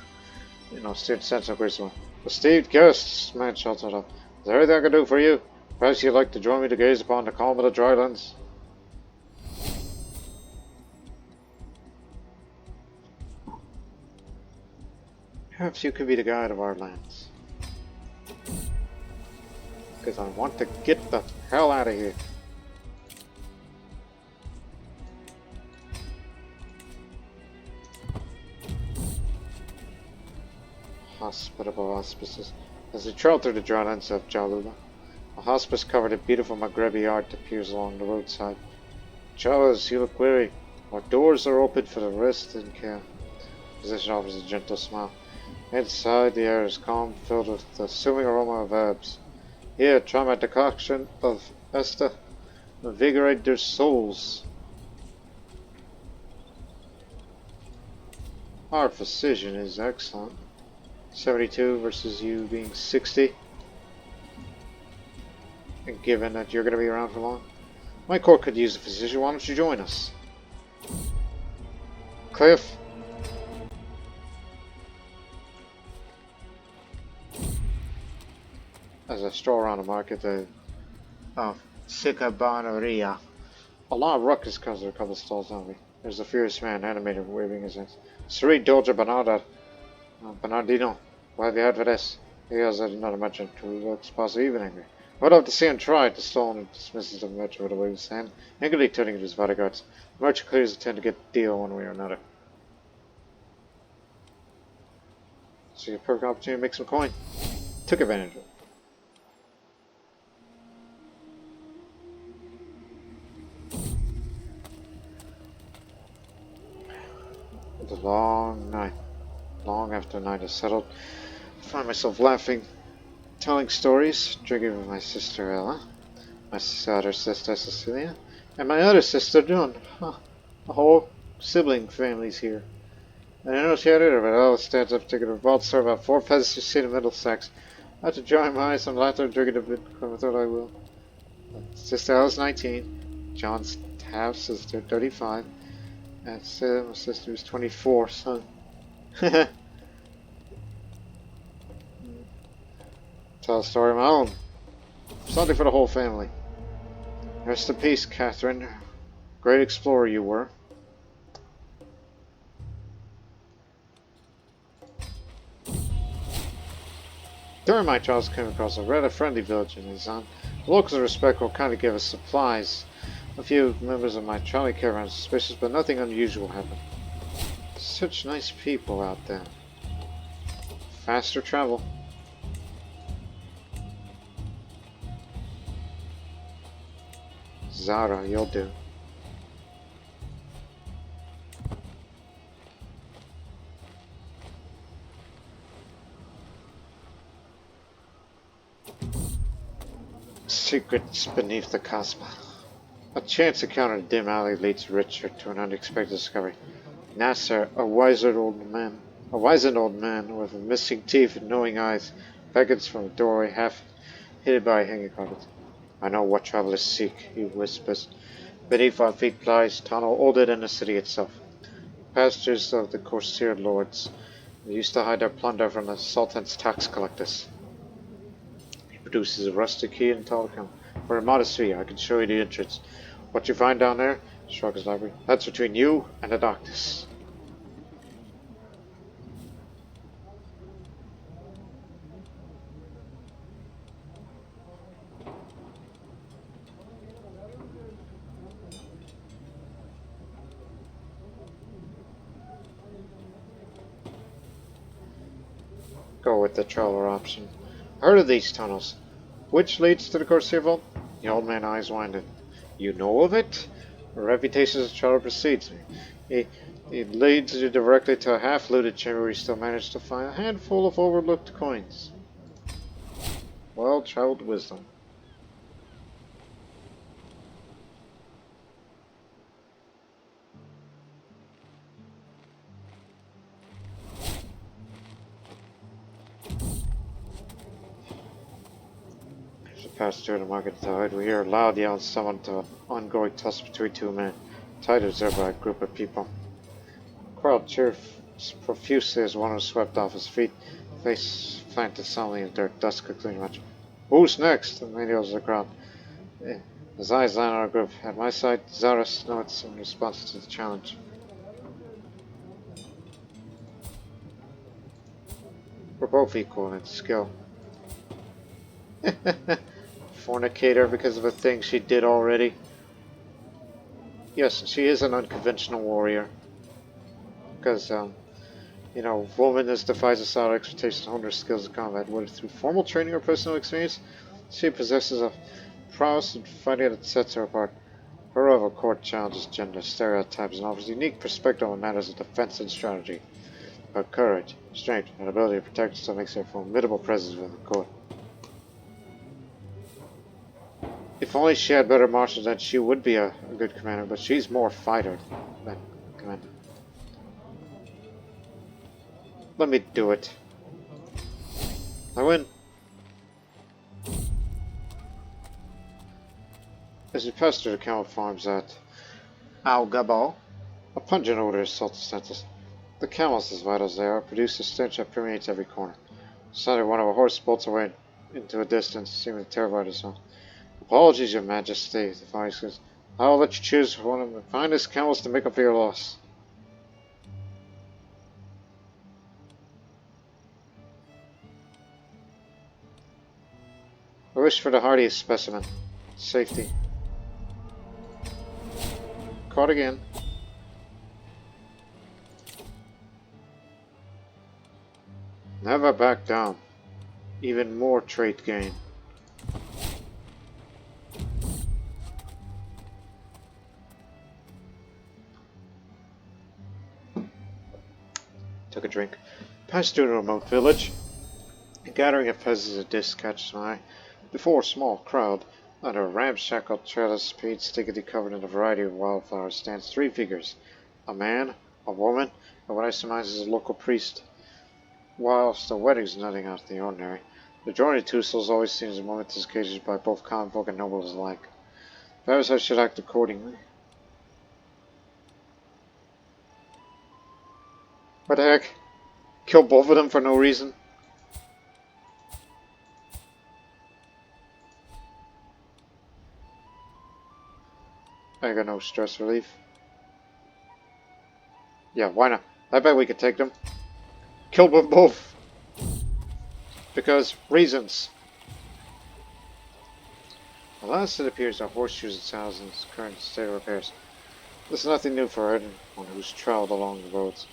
S1: student sense of charisma. Esteemed guests, man shouts out. Is there anything I can do for you? Perhaps you'd like to join me to gaze upon the calm of the drylands? Perhaps you could be the guide of our lands. Because I want to get the hell out of here. Hospitable auspices. As we travel through the drylands of Jalula, a hospice covered in beautiful Maghrebi art appears along the roadside. Travelers, you look weary. Our doors are open for the rest and care. The physician offers a gentle smile. Inside, the air is calm, filled with the soothing aroma of herbs. Here, try my decoction of Esta. Invigorate their souls. Our precision is excellent. 72 versus you being 60. And given that you're going to be around for long, my court could use a physician. Why don't you join us? Cliff? As I stroll around the market of Sicabaneria, a lot of ruckus comes to a couple stalls on me. There's a furious man, animated, waving his hands. Sri Doja Bernardino, what have you had for this? He has another merchant who looks possibly even angry. I would love to see him try. The stall dismisses the merchant with a wave of his hand, angrily turning to his bodyguards. The merchant clears the tent to get the deal one way or another. See a perfect opportunity to make some coin. Took advantage of it. It was a long night. Long after the night is settled, I find myself laughing, telling stories, drinking with my sister Ella, my other sister Cecilia, and my other sister Dawn. Huh. The whole sibling family's here. And I know she had it, but Ella stands up, taking a vault serve about 4 peasants who sit in Middlesex. I have to dry my eyes and laughter, drinking a bit, I thought I will. Sister Ella's 19, John's half sister 35, and my sister is 24, son. Tell a story of my own. Something for the whole family. Rest in peace, Catherine. Great explorer you were. During my travels, I came across a rather friendly village in Izan. The locals are respectful, kind of give us supplies. A few members of my trolley caravan are suspicious, but nothing unusual happened. Such nice people out there. Faster travel. Zara, you'll do. Secrets beneath the Cosmo. A chance encounter in a dim alley leads Richard to an unexpected discovery. Nasser, a wizened old man with missing teeth and knowing eyes, beckons from a doorway half hidden by a hanging carpet. I know what travelers seek, he whispers. Beneath our feet lies a tunnel older than the city itself. Pastures of the Courtier lords. They used to hide their plunder from the Sultan's tax collectors. He produces a rusted key and telecom. For a modest fee, I can show you the entrance. What you find down there, shrugs library, that's between you and the darkness. Go with the traveler option. Heard of these tunnels. Which leads to the Courtier vault? The old man's eyes winded. You know of it? The reputation as a traveler precedes me. It leads you directly to a half-looted chamber where you still manage to find a handful of overlooked coins. Well-traveled wisdom. Pass through the market tide, we hear a loud yell and summon to an ongoing tussle between two men. Tide is observed by a group of people. Crowd cheers profusely as one was swept off his feet, face planted solemnly in dirt, dust quickly much. Who's next? The man yells at the crowd. His eyes land on our group. At my side, Zara snorts in response to the challenge. We're both equal in skill. Fornicator because of a thing she did already. Yes, she is an unconventional warrior. Because, you know, woman that defies societal expectations to hone her skills in combat, whether through formal training or personal experience, she possesses a prowess in fighting that sets her apart. Her role of court challenges gender stereotypes and offers a unique perspective on matters of defense and strategy. Her courage, strength, and ability to protect herself makes her a formidable presence within the court. If only she had better marshals, then she would be a good commander, but she's more fighter than commander. Let me do it. I win. As we pass through the camel farms at Al Gabal, a pungent odor assaults the senses. The camels, as vital as they are, produce a stench that permeates every corner. Suddenly, one of our horses bolts away into a distance, seeming terrified of sound. Apologies, Your Majesty, the fox says. I'll let you choose one of the finest camels to make up for your loss. I wish for the hardiest specimen. Safety. Caught again. Never back down. Even more trait gain. Took a drink. Passed through a remote village. A gathering of peasants at this catches my eye. Before a small crowd, under a ramshackle trellis painstakingly covered in a variety of wildflowers, stands three figures. A man, a woman, and what I surmise is a local priest. Whilst the wedding's nothing out of the ordinary, the joining of two souls always seems a momentous occasion by both common folk and nobles alike. Perhaps I should act accordingly. What the heck? Kill both of them for no reason? I got no stress relief. Yeah, why not? I bet we could take them. Kill them both. Because reasons. Alas, it appears our horseshoes and saddles in its current state of repairs. This is nothing new for anyone who's travelled along the roads.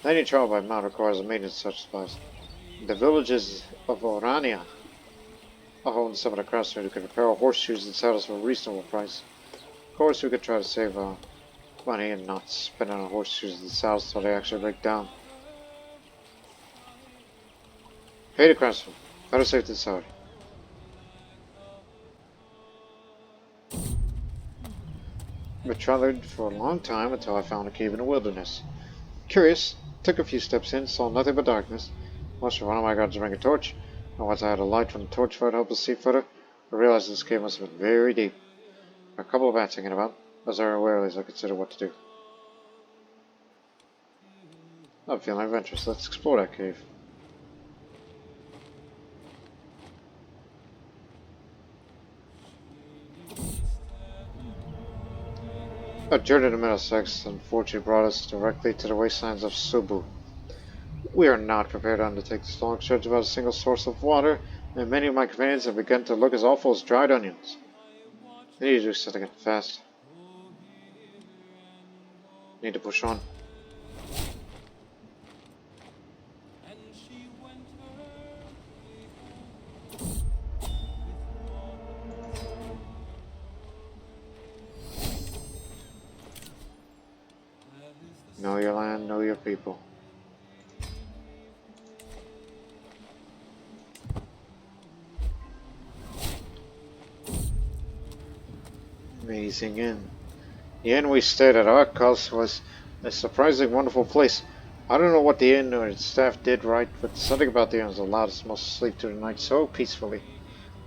S1: Any travel by mount requires a maintenance of such supplies. The villages of Orania own some of the craftsmen who can repair our horseshoes and saddles for a reasonable price. Of course, we could try to save money and not spend on our horseshoes and saddles until they actually break down. Pay the craftsman. Better safe than sorry. I traveled for a long time until I found a cave in the wilderness. Curious, took a few steps in, saw nothing but darkness. Must have one of my guards bring a torch, and once I had a light from the torch fire to help us see further, I realized this cave must have been very deep. A couple of bats hanging about. As I warily as I consider what to do. I'm feeling adventurous. Let's explore that cave. Our journey to Middlesex unfortunately brought us directly to the wastelands of Subu. We are not prepared to undertake this long search without a single source of water, and many of my companions have begun to look as awful as dried onions. I need to do something fast. Need to push on. Know your land, know your people. Amazing inn. The inn we stayed at Arkos was a surprisingly wonderful place. I don't know what the inn or its staff did right, but something about the inn has allowed us most sleep through the night so peacefully.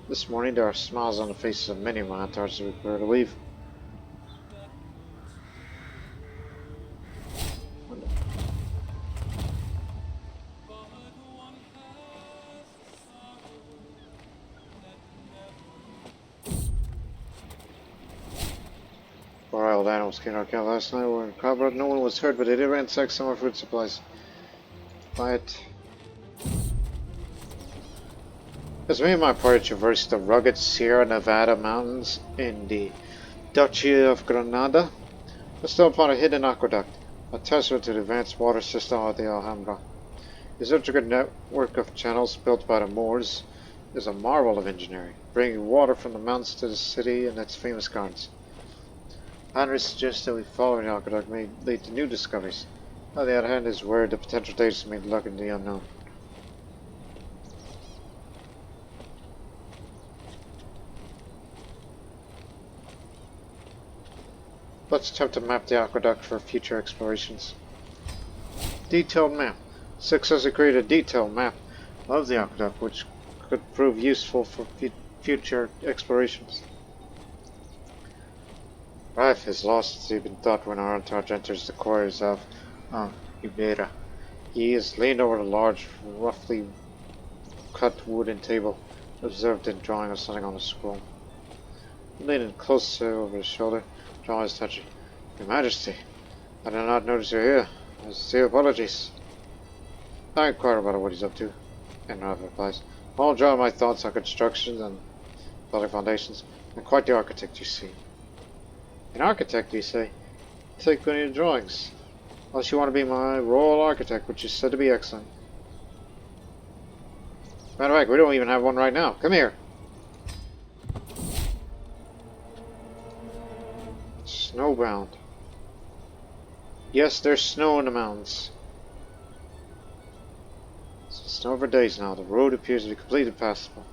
S1: This morning there are smiles on the faces of many of my entourage as we prepare to leave. Poor wild animals came to our camp last night. We were in Cabra. No one was hurt, but they did ransack some of our food supplies. VIET. As me and my party traversed the rugged Sierra Nevada mountains in the Duchy of Granada, I stumbled upon a hidden aqueduct, a testament to the advanced water system of the Alhambra. This intricate network of channels built by the Moors is a marvel of engineering, bringing water from the mountains to the city and its famous gardens. Henry suggests that we follow the aqueduct may lead to new discoveries. On the other hand, is where the potential dangers may lurk in the unknown. Let's attempt to map the aqueduct for future explorations. Detailed map. Success has created a detailed map of the aqueduct, which could prove useful for future explorations. Life is lost as even thought when our entourage enters the quarters of Ubera. He is leaned over a large, roughly cut wooden table, observed in drawing of something on a scroll. Leaning closer over his shoulder, drawing his attention. Your Majesty, I did not notice you're here. I sincere apologies. I inquire about what he's up to. Enrichment replies. I'll draw my thoughts on construction and building foundations. I'm quite the architect, you see. An architect, you say? Take one of your drawings. Unless you want to be my royal architect, which is said to be excellent. Matter of fact, we don't even have one right now. Come here. Snowbound. Yes, there's snow in the mountains. It's snow for days now. The road appears to be completely passable.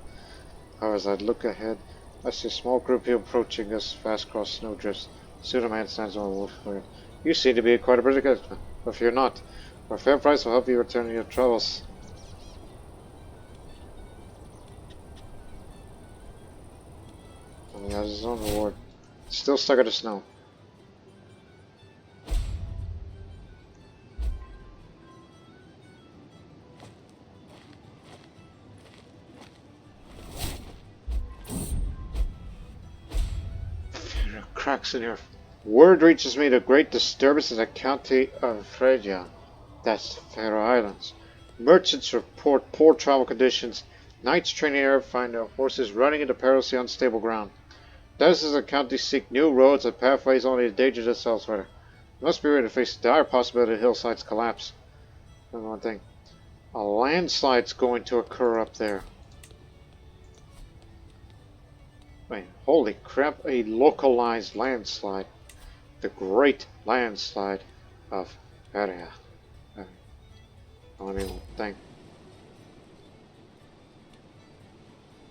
S1: However, as I look ahead, I see a small group of people approaching us fast across snowdrifts. Soon a man stands on a wolf. You seem to be quite a British guy, but fear not. For a fair price will help you return your troubles. And he has his own reward. Still stuck in the snow. Cracks in here. Word reaches me of great disturbance in the county of Freya. That's the Faroe Islands. Merchants report poor travel conditions. Knights training air find their horses running into perilously unstable ground. Thousands of counties seek new roads and pathways only to danger themselves further. You must be ready to face the dire possibility of hillsides collapse. And one thing. A landslide's going to occur up there. Wait, holy crap, a localized landslide. The Great Landslide of Area. Let me think.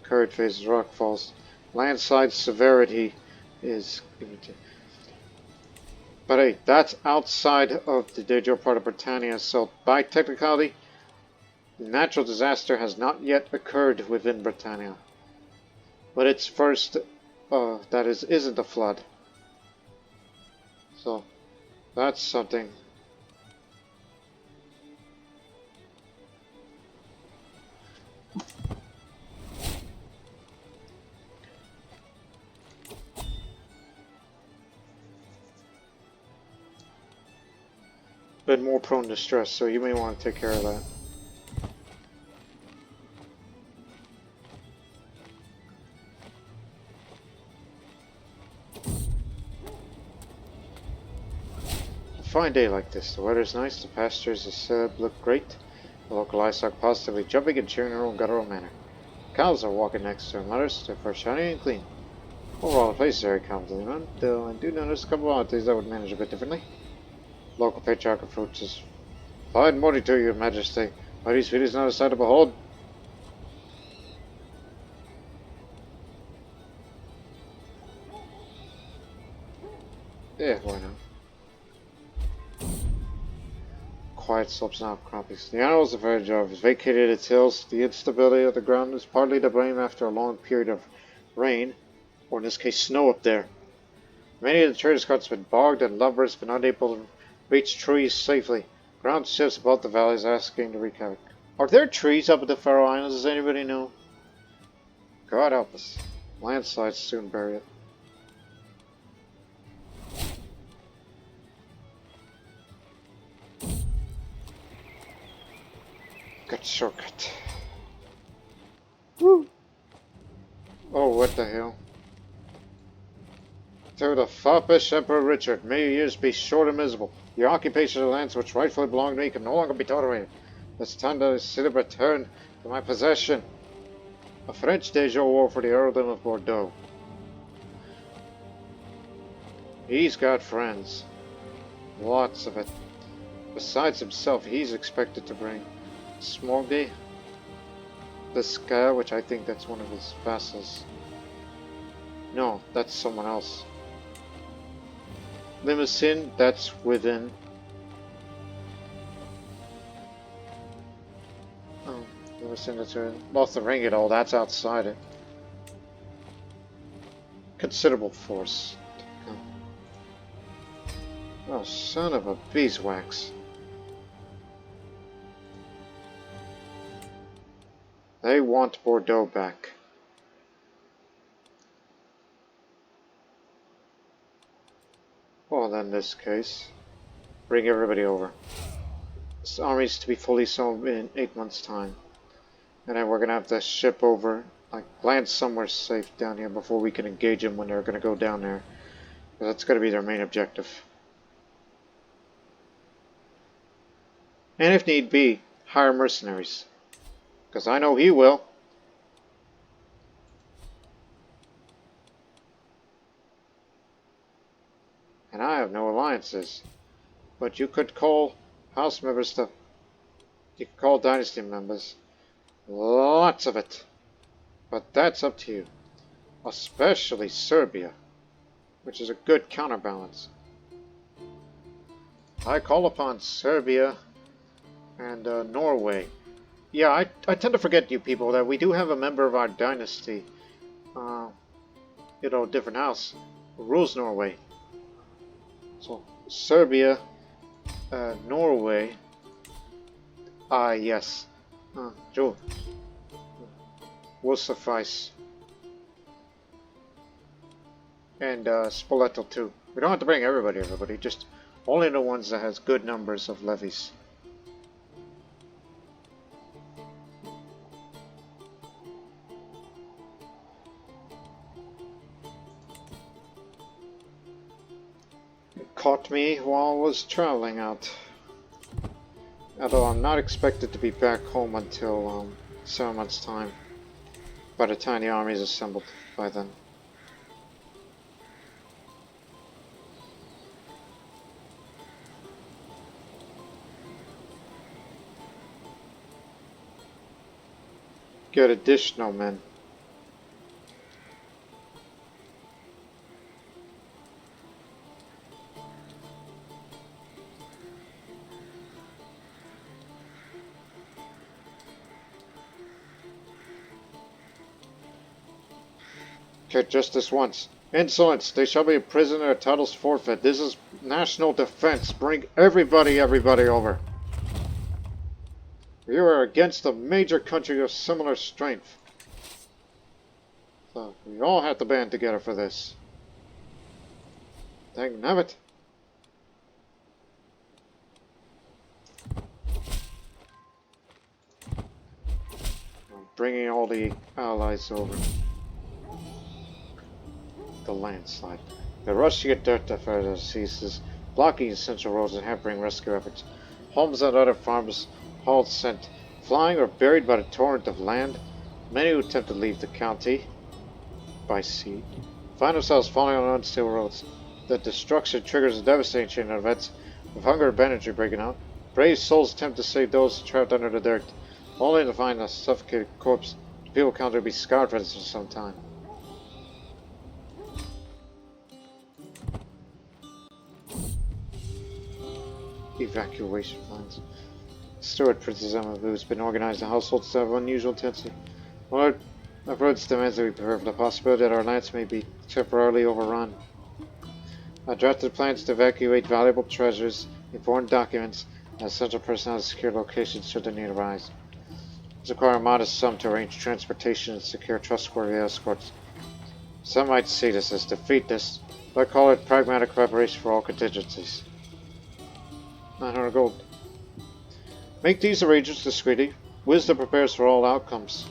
S1: Current phase rock falls. Landslide severity is. But hey, that's outside of the de jure part of Britannia, so by technicality, natural disaster has not yet occurred within Britannia. But its first, that isn't a flood. So, that's something. Bit more prone to stress, so you may want to take care of that. Fine day like this. The weather's nice, the pastures look great. The local livestock positively jumping and cheering in their own guttural manner. Cows are walking next to their mothers, they're fresh, shiny, and clean. Overall, the place is very comfortably run, though I do notice a couple of odd things I would manage a bit differently. Local patriarch approaches. Fine morning to you, Your Majesty. Are these videos not a sight to behold? Yeah, why not? Quiet slopes now crumpies. The animals of Verge has vacated its hills. The instability of the ground is partly to blame after a long period of rain, or in this case snow up there. Many of the traders' carts have been bogged and lumberers have been unable to reach trees safely. Ground shifts above the valleys asking to wreak havoc. Are there trees up at the Faroe Islands? Does anybody know? God help us. Landslides soon bury it. Good shortcut. Woo! Oh, what the hell? To the foppish Emperor Richard, may your years be short and miserable. Your occupation of the lands which rightfully belong to me can no longer be tolerated. It's time to see them return to my possession. A French de jure war for the earldom of Bordeaux. He's got friends. Lots of it. Besides himself, he's expected to bring Smogdy, the Ska, which I think that's one of his vassals. No, that's someone else. Limousin, that's within. Oh, Limousin, that's within. Lotharingidal, that's outside it. Considerable force. Oh, son of a beeswax. They want Bordeaux back. Well, then in this case, bring everybody over. This army's to be fully sold in 8 months' time. And then we're gonna have to ship over, like, land somewhere safe down here before we can engage them when they're gonna go down there. Because that's gonna be their main objective. And if need be, hire mercenaries. Because I know he will. And I have no alliances. But you could call house members to... You could call dynasty members. Lots of it. But that's up to you. Especially Serbia. Which is a good counterbalance. I call upon Serbia and Norway. Yeah, I tend to forget, you people, that we do have a member of our dynasty, different house, who rules Norway. So, Serbia, Norway, yes, Joe, will suffice. And Spoleto too. We don't have to bring everybody, just only the ones that has good numbers of levies. Caught me while I was traveling out. Although I'm not expected to be back home until 7 months' time. By the time the army is assembled by then. Get additional men. Okay, just this once. Insolence! They shall be a prisoner, their titles forfeit. This is national defense. Bring everybody over. You are against a major country of similar strength. So, we all have to band together for this. Dang nabbit. I'm bringing all the allies over. The landslide. The rush to get dirt to further ceases, blocking essential roads and hampering rescue efforts. Homes and other farms hauled sent, flying or buried by the torrent of land. Many who attempt to leave the county by sea find themselves falling on unstable roads. The destruction triggers a devastating chain of events, with hunger and banditry breaking out. Brave souls attempt to save those trapped under the dirt, only to find a suffocated corpse. The people counter will be scarred for this for some time. Evacuation plans. Steward Princess Emma, who has been organized in households that have unusual intensity. Lord, I've read demands that we prepare for the possibility that our lands may be temporarily overrun. I drafted plans to evacuate valuable treasures, important documents, and essential personnel to secure locations should the need arise. It requires a modest sum to arrange transportation and secure trustworthy escorts. Some might see this as defeatist, but I call it pragmatic preparation for all contingencies. 900 gold. Make these arrangements discreetly. Wisdom prepares for all outcomes.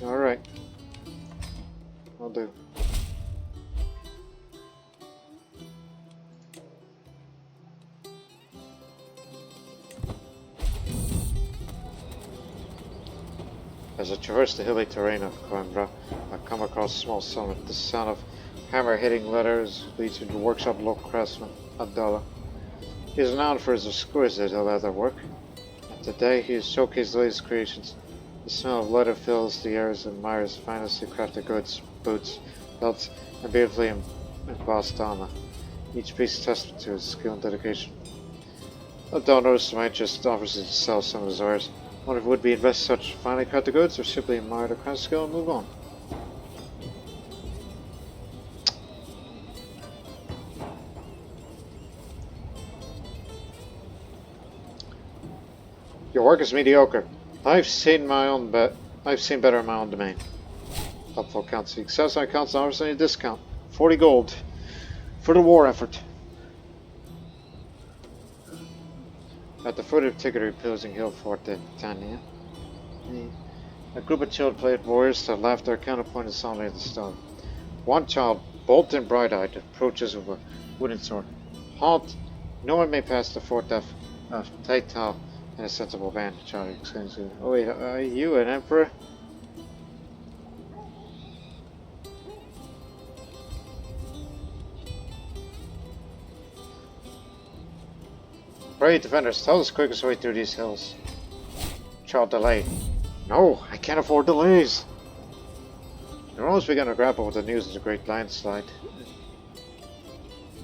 S1: Alright. I'll do. As I traverse the hilly terrain of Coimbra, I come across a small summit. The sound of hammer hitting letters leads me to the workshop of local craftsman Abdallah. He is renowned for his exquisite leather work, and today he has showcased the latest creations. The smell of leather fills the air as he admires finely crafted goods, boots, built and beautifully embossed armor. Each piece testament to his skill and dedication. I don't notice my interest offers to sell some of his wares. Wonder if would-be invest such finely cut the goods or simply admire their craft skill and move on. Your work is mediocre. I've seen better in my own domain. Helpful counsel. Success on council offers any discount. 40 gold. For the war effort. At the foot of Tickery opposing hill fort Tanya. A group of chilled played warriors that left their counterpoint solemnly at the stone. One child, bold and bright-eyed, approaches with a wooden sword. Halt! No one may pass the fort of Taital in a sensible band, the child exclaims. Oh wait, are you an emperor? Brave defenders, tell us the quickest way through these hills. Child delay. No, I can't afford delays. They're almost begun to grapple with the news of the great landslide.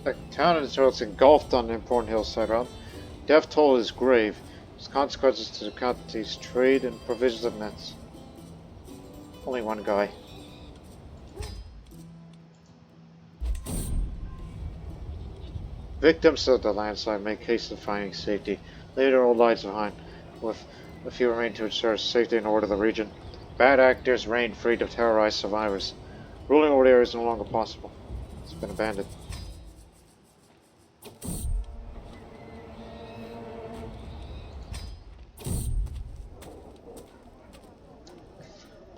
S1: The town and its roads engulfed on an important hillside route. Death toll is grave. There's consequences to the county's trade and provisions of nets. Only one guy. Victims of the landslide make haste to finding safety, leave their old lives behind, with a few remain to ensure safety and order of the region. Bad actors reign free to terrorize survivors. Ruling over the area is no longer possible. It's been abandoned.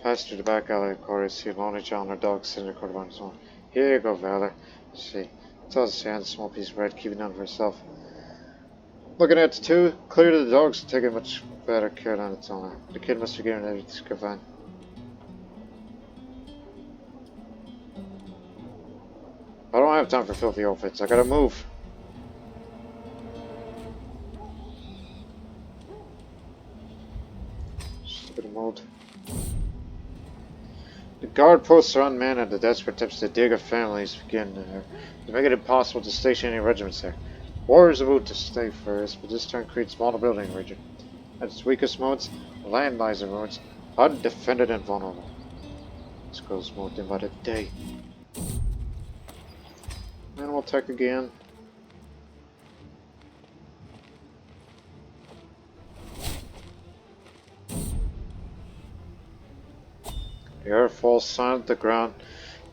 S1: Pass through the back alley of Courtiers, see a lonely child and her dog sitting in the corner on his own. Here you go, Valor. See. Tells his hand a small piece of bread, keeping none for herself. Looking at the two, clearly the dog's taking much better care than its owner. The kid must be given everything to survive. I don't have time for filthy outfits. I gotta move. Stupid mode. The guard posts are unmanned and the desperate attempts to dig of families begin to make it impossible to station any regiments there. Warriors are moved to stay first, but this turn creates vulnerability in the region. At its weakest moments, the land lies in ruins, undefended and vulnerable. This grows more dim by the day. Animal tech again. The earth falls silent to the ground,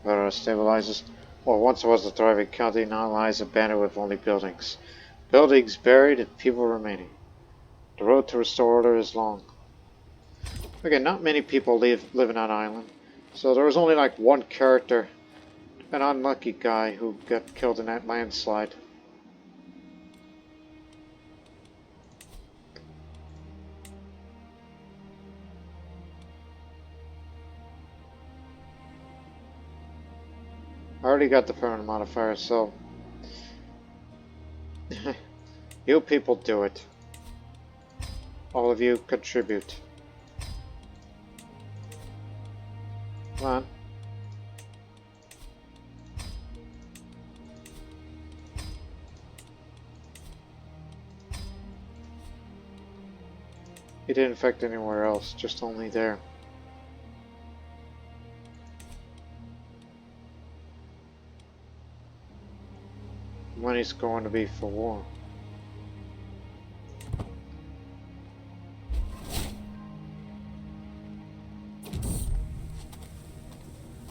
S1: but stabilizes. What once was a thriving county now lies abandoned with only buildings. Buildings buried and people remaining. The road to restore order is long. Again, not many people live in that island, so there was only like one character, an unlucky guy who got killed in that landslide. I already got the permanent modifier, so you people do it. All of you contribute. Come on. It didn't affect anywhere else, just only there. Money's going to be for war.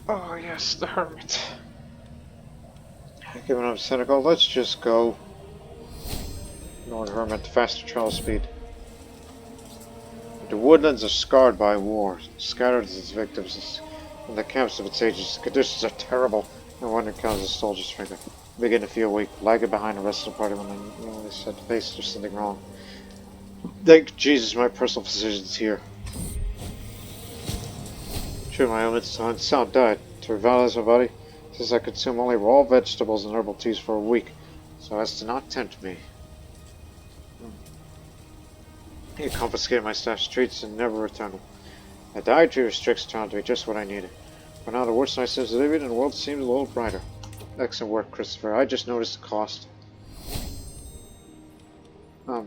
S1: Oh yes, the hermit. Given up cynical, let's just go. Ignore the hermit, faster travel speed. The woodlands are scarred by war, scattered as its victims, and the camps of its sages. Conditions are terrible. No one encounters a soldier's finger. Begin to feel weak, lagging behind the rest of the party when I know they said face there's something wrong. Thank Jesus my personal physician's here. True, my own sound diet. To revitalize my body, since I consume only raw vegetables and herbal teas for a week, so as to not tempt me. He confiscated my stash treats and never returned them. My dietary restrictions turned out to be just what I needed. For now, the worst night since living and the world seems a little brighter. Excellent work, Christopher. I just noticed the cost.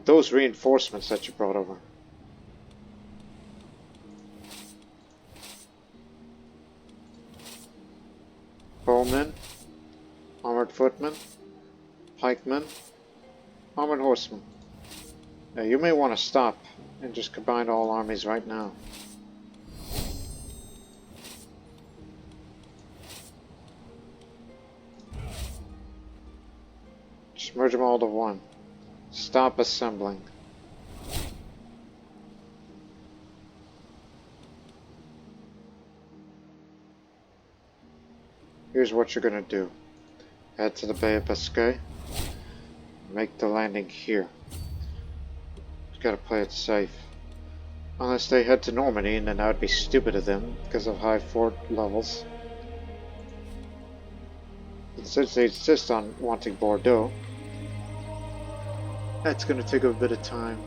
S1: Those reinforcements that you brought over. Bowmen, armored footmen, pikemen, armored horsemen. Now, you may want to stop and just combine all armies right now. Just merge them all to one. Stop assembling. Here's what you're gonna do. Head to the Bay of Biscay. Make the landing here. You gotta play it safe. Unless they head to Normandy, and then that would be stupid of them because of high fort levels. But since they insist on wanting Bordeaux, that's gonna take a bit of time.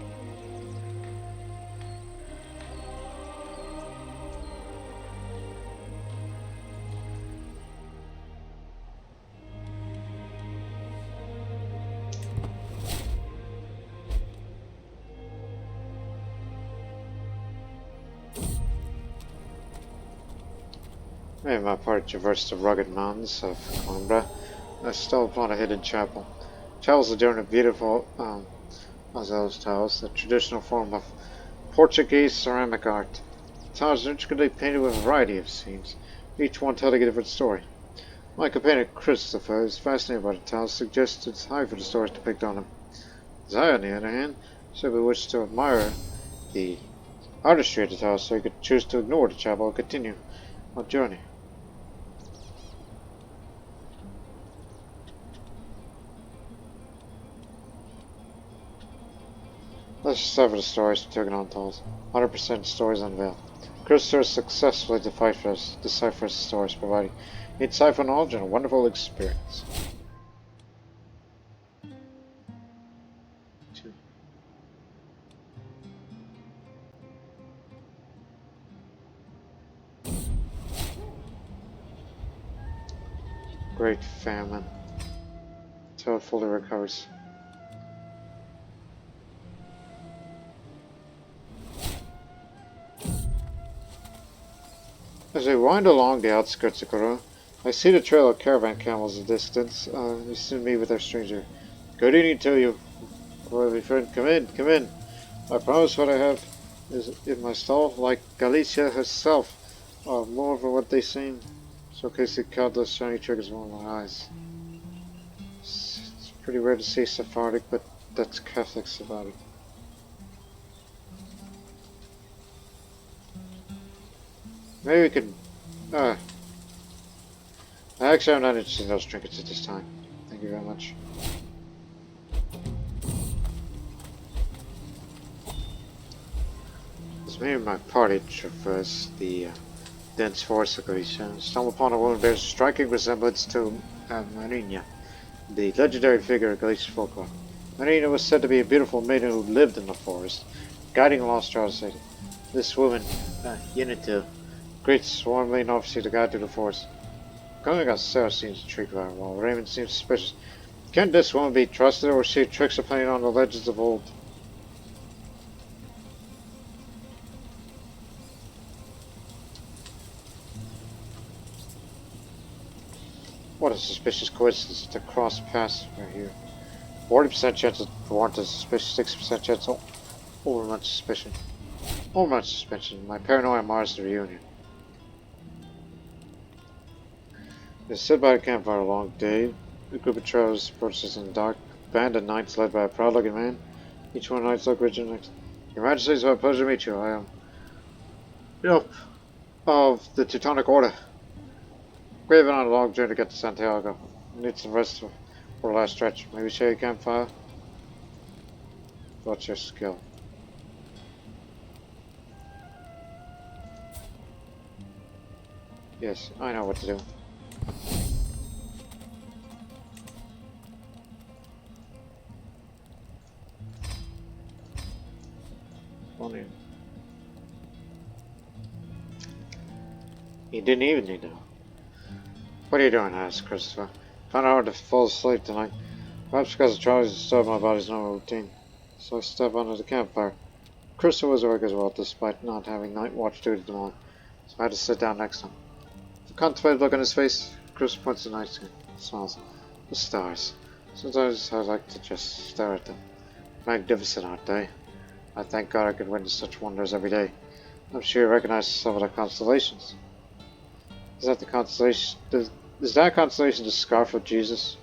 S1: Maybe my party traversed the rugged mountains of Coimbra. I stumbled upon a hidden chapel. Chapels adorn a beautiful mausoleum tiles, a traditional form of Portuguese ceramic art. The tiles are intricately painted with a variety of scenes, each one telling a different story. My companion Christopher is fascinated by the tiles, suggests it's high for the stories depicted on them. As I, on the other hand, simply wish to admire the artistry of the tiles, so you could choose to ignore the chapel or continue on journey. Let's decipher the stories taken on tiles. 100% stories unveiled. Christopher successfully deciphers the stories, providing insightful knowledge and a wonderful experience. Great famine. Until it fully recovers. As we wind along the outskirts of Kourou, I see the trail of caravan camels in the distance. We soon meet with our stranger. Good evening to you, worthy friend. Come in, come in. I promise what I have is in my stall, like Galicia herself, are more of what they seem. Showcasing countless shiny triggers before my eyes. It's pretty rare to see Sephardic, but that's Catholic Sephardic. Maybe we could. Actually, I'm not interested in those trinkets at this time. Thank you very much. As me and my party traverse the dense forest of Galicia, stumble upon a woman who bears a striking resemblance to Marina, the legendary figure of Galician folklore. Marina was said to be a beautiful maiden who lived in the forest, guiding a lost child to safety. This woman, Yenitu, greets warmly and offers to guide through the forest. Coming out Sarah seems intrigued by her, while Raymond seems suspicious. Can this woman be trusted, or is she tricks are playing on the legends of old? What a suspicious coincidence to cross paths right here. 40% chance of warrant a suspicious, 60% chance of overmuch suspicion. Overmuch suspicion. My paranoia mars the reunion. They sit by the campfire a long day. A group of travelers approaches in the dark. A band of knights led by a proud-looking man. Each one knights look rich and next. Your Majesty, it's my pleasure to meet you. I am of the Teutonic Order. We've been on a long journey to get to Santiago. Need some rest for the last stretch. Maybe share your campfire? What's your skill? Yes, I know what to do. He didn't even need to know. What are you doing? Asked Christopher. Found it hard to fall asleep tonight. Perhaps because the trolley disturbed my body's normal routine. So I stepped under the campfire. Christopher was awake as well, despite not having night watch duty tomorrow. So I had to sit down next to him. The contemplative look on his face, Christopher points to the night sky. Smiles. The stars. Sometimes I like to just stare at them. Magnificent, aren't they? I thank God I could witness such wonders every day. I'm sure you recognize some of the constellations. Is that the constellation? Is that constellation the scarf of Jesus?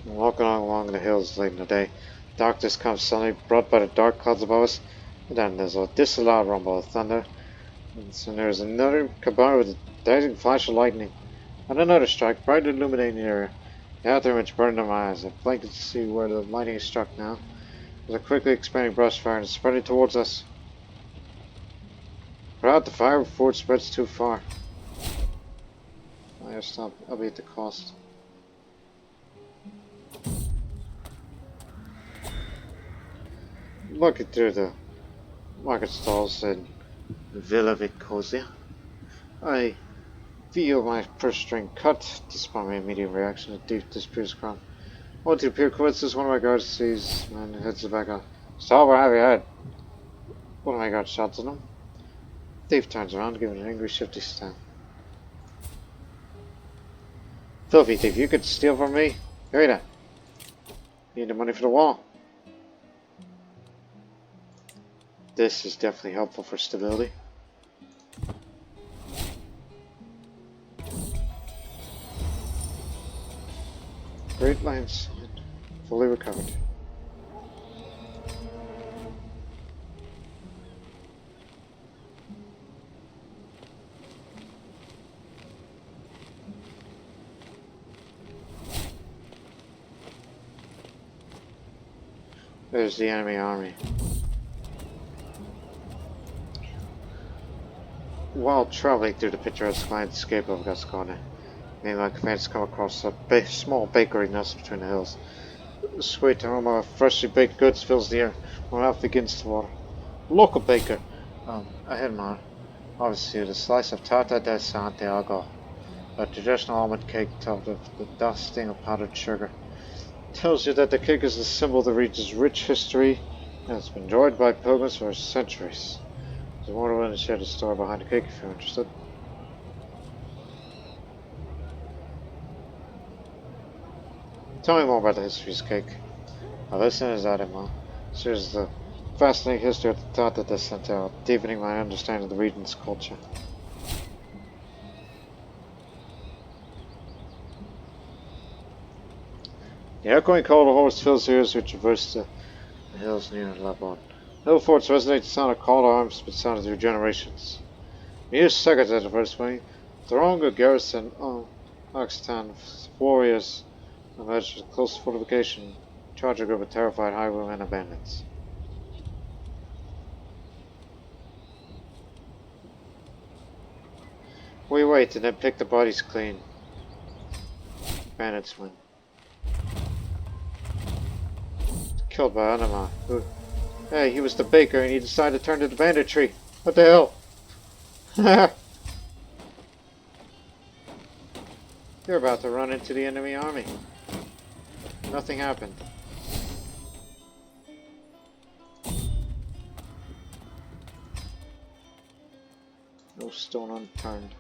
S1: I'm walking along the hills late in the day. Darkness comes suddenly, brought by the dark clouds above us. And then there's a disallowed rumble of thunder. And so there's another combined with a dazzling flash of lightning. And another strike, bright illuminating the area. The outer image burned in my eyes. I blinked to see where the lightning is struck now. There's a quickly expanding brush fire and it's spreading towards us. Put out the fire before it spreads too far. I have stopped. I'll be at the cost. Looking through the market stalls in Villa Vicosia, I feel my purse string cut, despite my immediate reaction to deep disputes crown. Owing to pure coincidence, one of my guards sees and heads back on. Stop or have your head. One of my guards shouts at him. Thief turns around, giving an angry, shifty stand. Filthy thief, you could steal from me? Here then. Need the money for the wall. This is definitely helpful for stability. Great lines, fully recovered. There's the enemy army. While traveling through the picturesque landscape of Gascogne, me and my companions come across a small bakery nestled between the hills. The sweet aroma of freshly baked goods fills the air. My mouth begins to water. Local baker. Ahead, man. Obviously, the slice of tarta de Santiago, a traditional almond cake topped with the dusting of powdered sugar. Tells you that the cake is the symbol of the region's rich history and has been enjoyed by pilgrims for centuries. There's more willing to share the story behind the cake if you're interested. Tell me more about the history of this cake. Now listen is Adama. Here's the fascinating history of the Tata de Santiago, deepening my understanding of the region's culture. The echoing call of the horse fills the ears who traverse the hills near Labon. Hill forts resonate the sound of call to arms, but sounded through generations. Mere seconds after the first swing, the Ronga garrison Oxtan warriors emerged with close fortification, charge a group of terrified highwaymen and bandits. We wait and then pick the bodies clean. Bandits win. Killed by Anima. Hey, he was the baker and he decided to turn to the banditry. What the hell? You're about to run into the enemy army. Nothing happened. No stone unturned.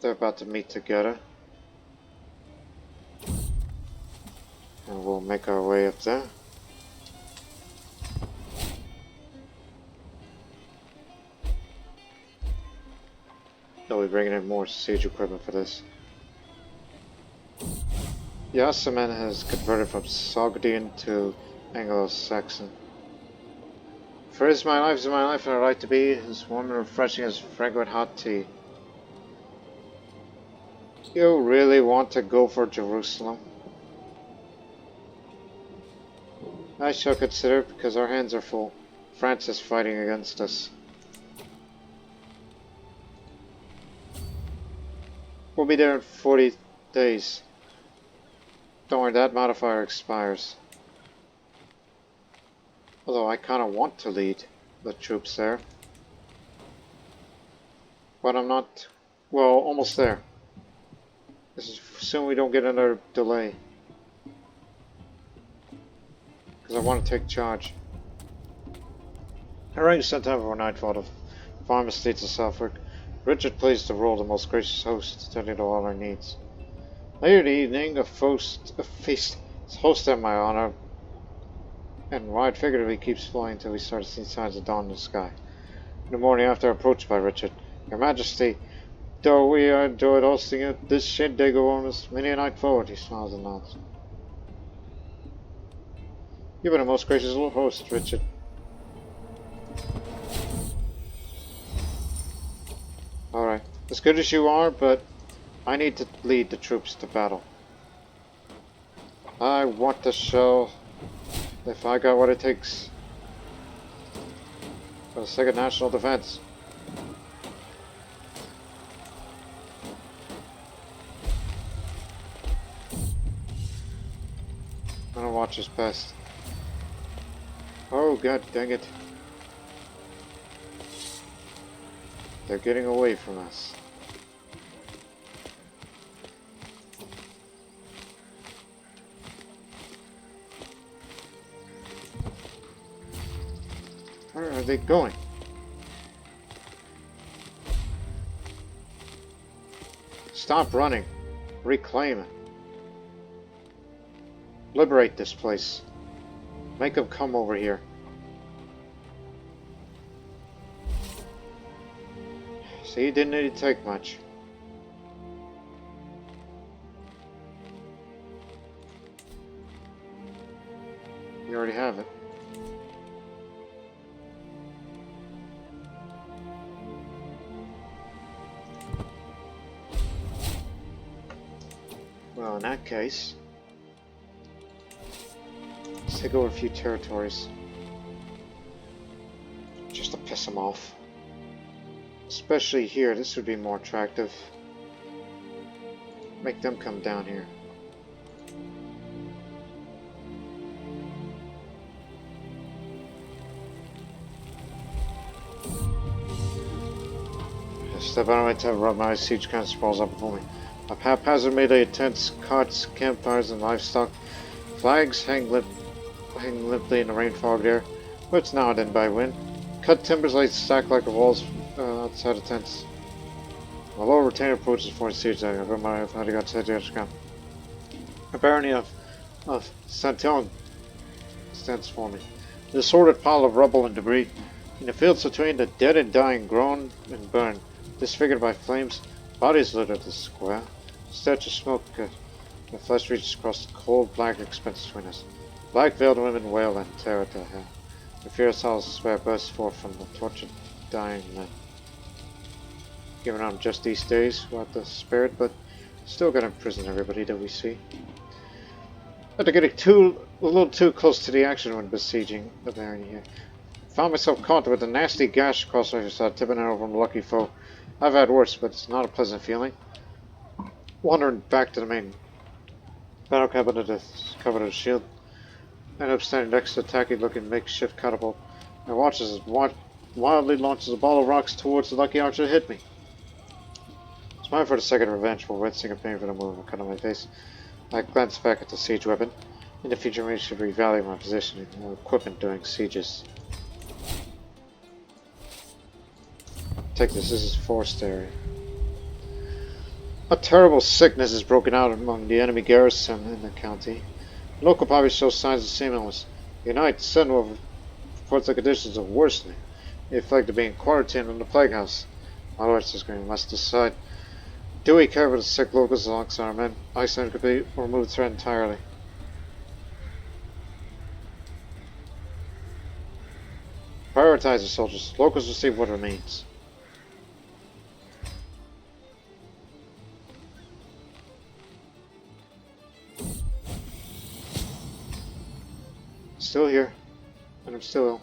S1: They're about to meet together. And we'll make our way up there. They'll be bringing in more siege equipment for this. The Ottoman has converted from Sogdian to Anglo-Saxon. For is my life, and I like to be as warm and refreshing as fragrant hot tea. You really want to go for Jerusalem? I shall consider because our hands are full. France is fighting against us. We'll be there in 40 days. Don't worry, that modifier expires. Although I kind of want to lead the troops there. But I'm not, well, almost there. This is soon we don't get another delay. Because I want to take charge. Alright, sent time for nightfall of farm estates of Southwark. Richard plays the role of the most gracious host, attending to all our needs. Later in the evening, a feast is hosted in my honor, and wide figuratively keeps flying until we start to see signs of dawn in the sky. In the morning after, approached by Richard. Your Majesty, though we enjoyed hosting you, this shindig will own us many a night forward, he smiles and nods. You've been a most gracious little host, Richard. Alright, as good as you are, but I need to lead the troops to battle. I want to show if I got what it takes for the second national defense. I'm gonna watch this best. Oh god dang it. They're getting away from us. Where are they going? Stop running. Reclaim it. Liberate this place. Make them come over here. See, you didn't need to take much. You already have it. Well, in that case, let's take over a few territories. Just to piss them off. Especially here, this would be more attractive. Make them come down here. Step out of my tent, rub my siege kind of sprawls up before me. A haphazard melee of tents, cots, campfires, and livestock. Flags hang limply in the rain fogged air, but it's now and then by wind. Cut timbers lay stacked like the walls outside the tents. A low retainer approaches for the siege. I got my how got to the A barony of Santon stands for me. The sordid pile of rubble and debris. In the fields between, the dead and dying groan and burn, disfigured by flames. Bodies litter the square. Stench of smoke. The flesh reaches across the cold black expanse between us. Black-veiled women wail and tear at their hair. The fierce howls of despair burst forth from the tortured, dying men. Given I'm just these days without the spirit, but still gonna imprison everybody that we see. After getting a little too close to the action when besieging the barony here, found myself caught with a nasty gash across my side, tipping it over from a lucky foe. I've had worse, but it's not a pleasant feeling. Wandering back to the main battle cabinet that's covered in a shield. Ended up standing next to a tacky-looking makeshift catapult. I watched as it wildly launches a ball of rocks towards the lucky archer that hit me. Smiling for the second revengeful, wincing and pain for the move and cut on my face. I glanced back at the siege weapon. In the future, I should revalue my positioning and equipment during sieges. Take this is forced area. A terrible sickness has broken out among the enemy garrison in the county. The local populace shows signs of the same illness. The United Sentinel reports the conditions of worsening. They reflect being quarantined in the plague house. My lord says we must decide. Do we care for the sick locals alongside our men? Iceland could be or remove the threat entirely. Prioritize the soldiers. Locals receive what remains. Still here, and I'm still ill.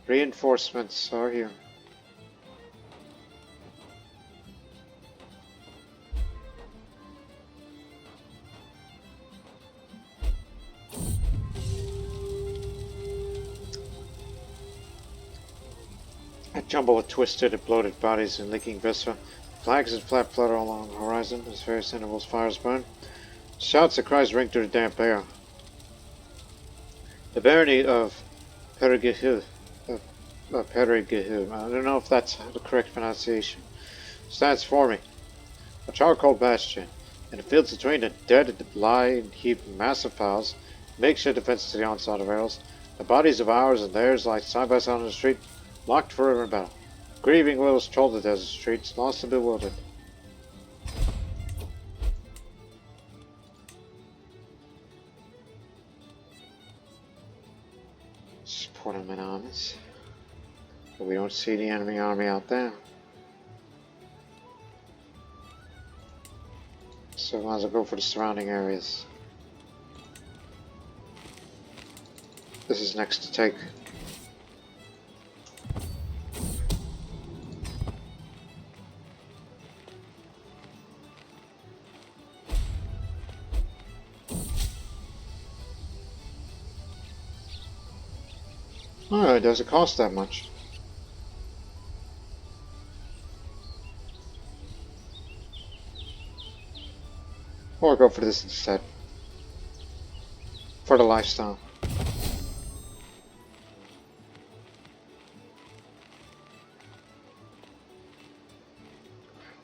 S1: Reinforcements are here. A jumble of twisted and bloated bodies and leaking viscera. Flags and flat flutter along the horizon as various intervals fires burn. Shouts and cries ring through the damp air. The barony of Perigihu, Perigihu, I don't know if that's the correct pronunciation, stands for me. A charcoal bastion. In the fields between the dead lie in heaped massive piles, makeshift defenses to the onslaught of arrows. The bodies of ours and theirs lie side by side on the street, locked forever in battle. Grieving willows troll the desert streets, lost and bewildered. Support them in armies. But we don't see the enemy army out there. So might as well go for the surrounding areas. This is next to take. Oh, it doesn't cost that much. Or go for this instead. For the lifestyle.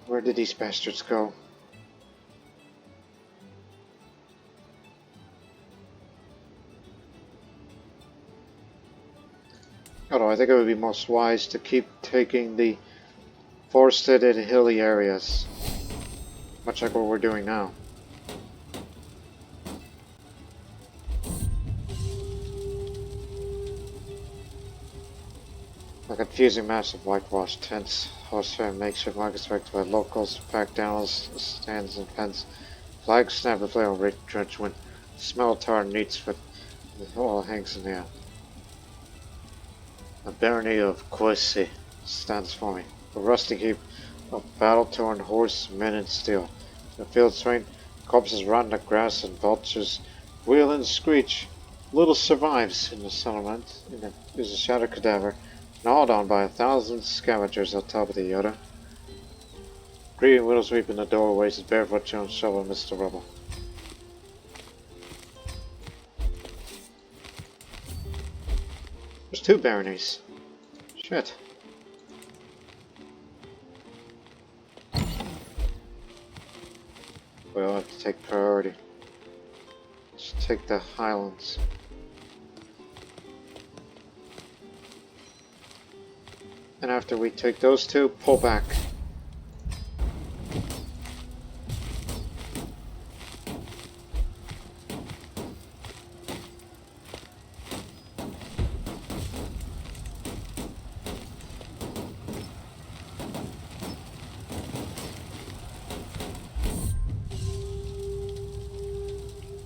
S1: Where did these bastards go? Although I think it would be most wise to keep taking the forested and hilly areas. Much like what we're doing now. A confusing mass of whitewashed tents, horsefair makeshift markets erected by locals, packed animals, stands and pens, flags snap and flare on rich drench wind, smell of tar and neats foot, it all hangs in the air. The barony of Courtiers stands for me, a rusting heap of battle-torn horse, men, and steel. In the fields rain, corpses rot in the grass, and vultures wheel and screech. Little survives in the settlement. Is a shattered cadaver, gnawed on by 1,000 scavengers on top of the Yoda. Grieving widows weep in the doorways, his barefoot children shovel amidst the rubble. There's 2 baronies. Shit. We'll have to take priority. Let's take the Highlands. And after we take those 2, pull back.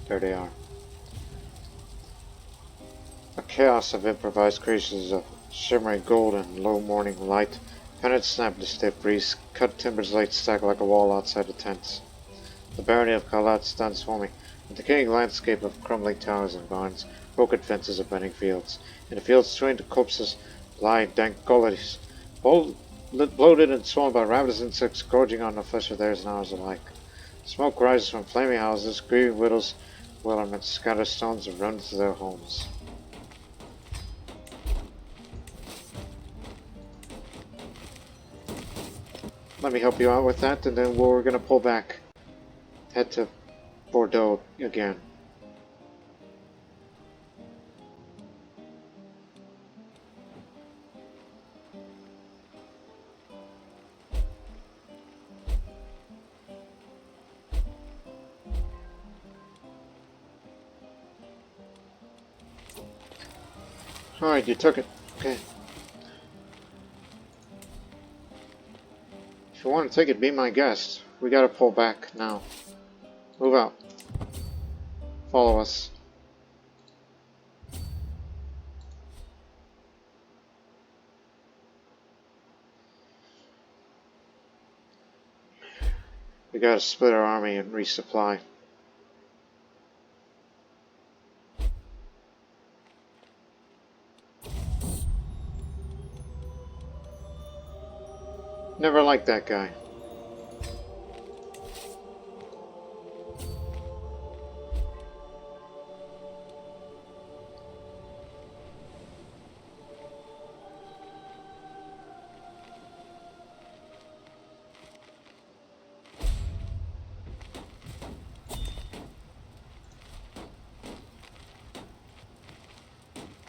S1: There they are. A chaos of improvised creations of shimmering gold and low morning light. Tenets snap in the stiff breeze. Cut timbers light stack like a wall outside the tents. The barony of Kalat stands for me. A decaying landscape of crumbling towers and barns, broken fences of burning fields. In the fields between the corpses lie dank gullies, bloated and swollen by ravenous insects gorging on the flesh of theirs and ours alike. Smoke rises from flaming houses, grieving widows wail amidst scattered stones and run to their homes. Let me help you out with that, and then we're going to pull back. Head to Bordeaux again. Alright, you took it. Okay. If you want to take it, be my guest. We gotta pull back now. Move out. Follow us. We gotta split our army and resupply. Never liked that guy.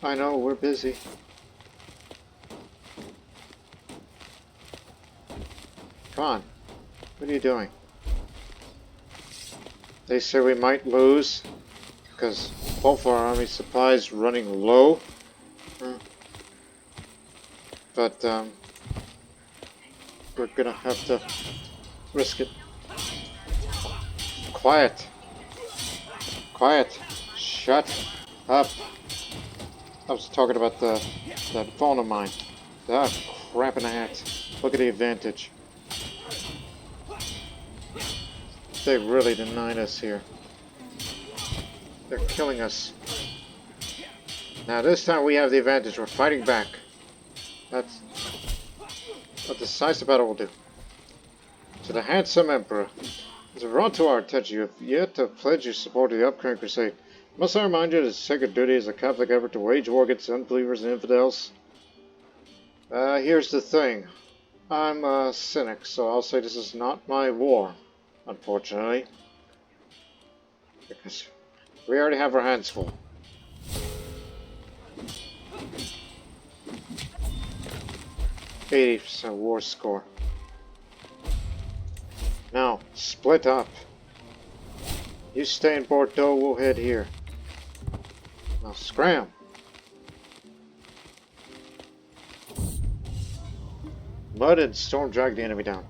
S1: I know, we're busy. Come on. What are you doing? They say we might lose because both our army supplies running low. But we're gonna have to risk it. Quiet. Quiet. Shut up. I was talking about that phone of mine. Ah, crap in the hat. Look at the advantage. They really denied us here. They're killing us. Now this time we have the advantage. We're fighting back. That's what the decisive battle will do. To the handsome emperor. As we brought to our attention, you have yet to pledge your support to the upcoming crusade. Must I remind you that it's a sacred duty as a Catholic effort to wage war against unbelievers and infidels? Here's the thing. I'm a cynic, so I'll say this is not my war, unfortunately. Because we already have our hands full. %80 war score. Now, split up. You stay in Bordeaux, we'll head here. Now scram! Mud and storm drag the enemy down.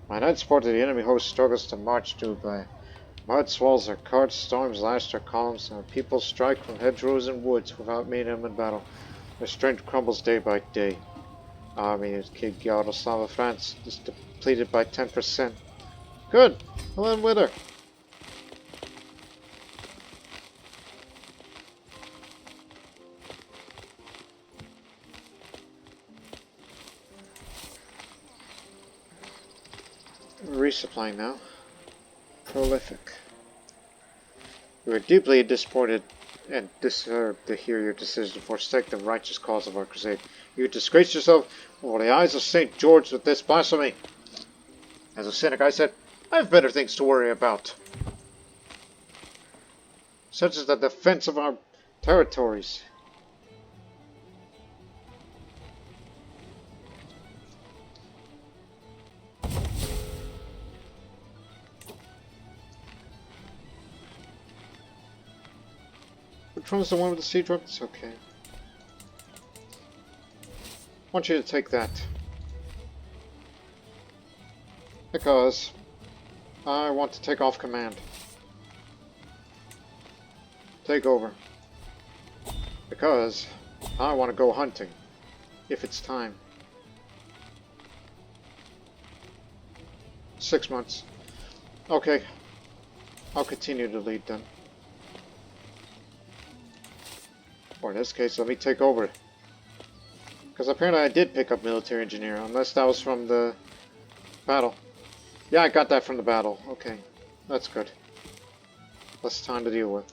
S1: My knights support the enemy host struggles to march to by. Mud swallows their carts, storms lash their columns, and people strike from hedgerows and woods without meeting them in battle. Their strength crumbles day by day. Army of King Yaroslav of France is depleted by 10%. Good! I'll end with her. Resupplying now. Prolific. We were deeply disappointed and disturbed to hear your decision to forsake the righteous cause of our crusade. You disgraced yourself before the eyes of St. George with this blasphemy. As a cynic, I said, I have better things to worry about, such as the defense of our territories. Which one's the one with the siege weapons? Okay. I want you to take that. Because I want to take off command. Take over. Because I want to go hunting. If it's time. 6 months. Okay. I'll continue to lead then. Or in this case, let me take over. Because apparently I did pick up military engineer, unless that was from the battle. Yeah, I got that from the battle. Okay, that's good. Less time to deal with.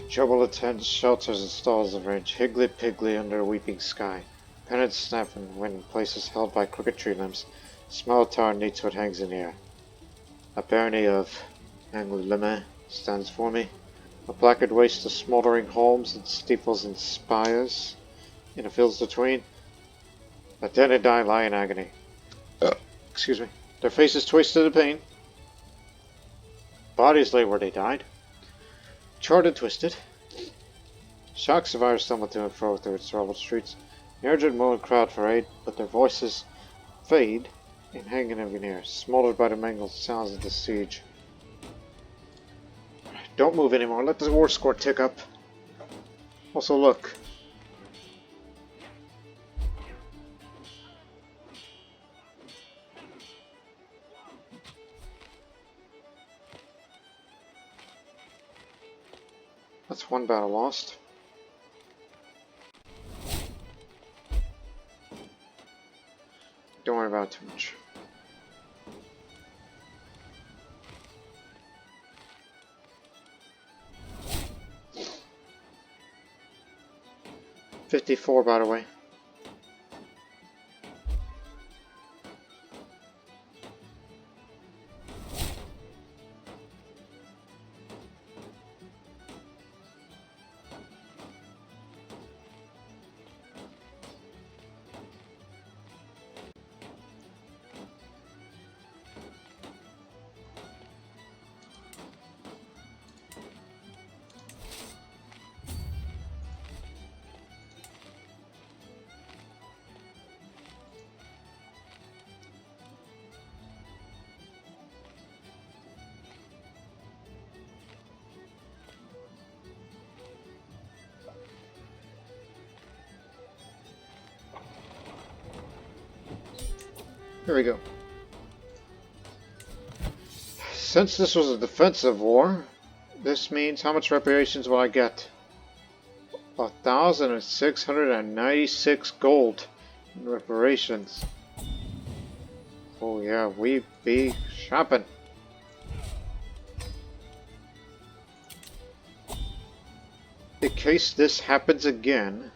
S1: Trouble attends shelters and stalls of range, higgly-piggly under a weeping sky. Pennants snap in wind places held by crooked tree limbs. Small tar neats what hangs in the air. A barony of Angoulême stands for me. A placard waste of smoldering homes and steeples and spires. In the fields between, the dead and dying lie in agony. Excuse me. Their faces twisted in pain. bodies lay where they died, charred and twisted. Shock survivors stumbled to and fro through its troubled streets. The urgent moan crowd for aid, but their voices fade in hanging in veneer, smothered by the mangled sounds of the siege. Don't move anymore, let the war score tick up. Also look. That's one battle lost. Don't worry about it too much. $54, by the way. Here we go. Since this was a defensive war, this means how much reparations will I get? 1,696 gold in reparations. Oh yeah, we be shopping. In case this happens again,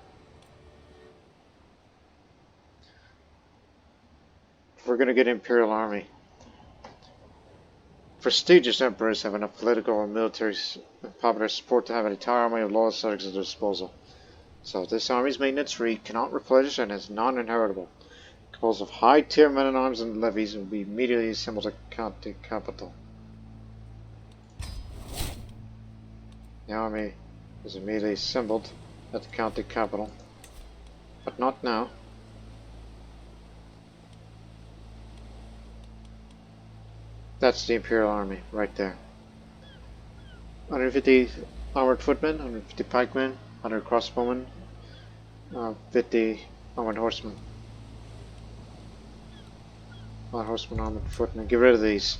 S1: we're going to get Imperial Army. Prestigious emperors have enough political and military and popular support to have an entire army of loyal subjects at their disposal. So this army's maintenance rate cannot replenish and is non-inheritable. Composed of high-tier men-at-arms and levies will be immediately assembled at county capital. The army is immediately assembled at the county capital, but not now. That's the Imperial Army, right there. 150 armored footmen, 150 pikemen, 100 crossbowmen, 50 armored horsemen. Armored horsemen, armored footmen. Get rid of these.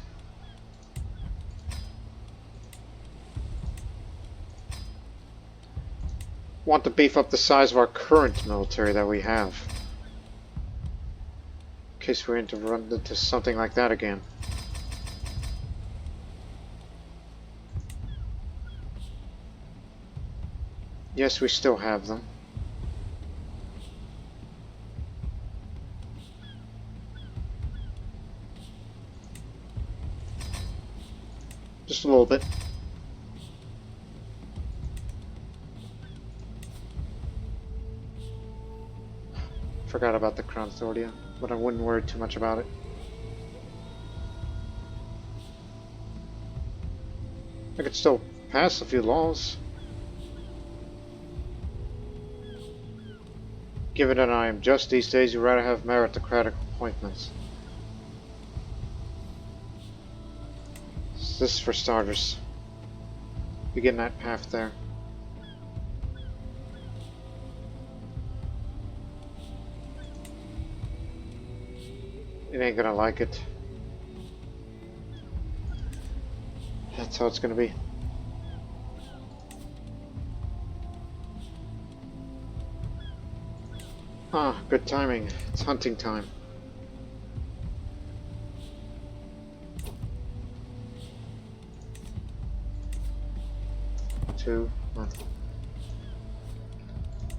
S1: Want to beef up the size of our current military that we have, in case we're into run into something like that again. Yes, we still have them. Just a little bit. Forgot about the Crown Authority, but I wouldn't worry too much about it. I could still pass a few laws. Given that I am just these days, you'd rather have meritocratic appointments. This is for starters. Begin that path there. It ain't gonna like it. That's how it's gonna be. Ah, good timing. It's hunting time. Two, one.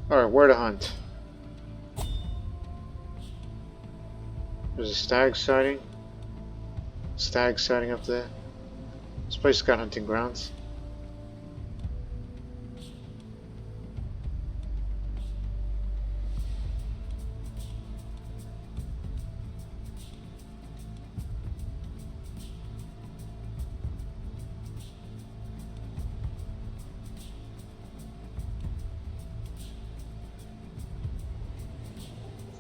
S1: Alright, where to hunt? There's a stag sighting. Stag sighting up there. This place has got hunting grounds.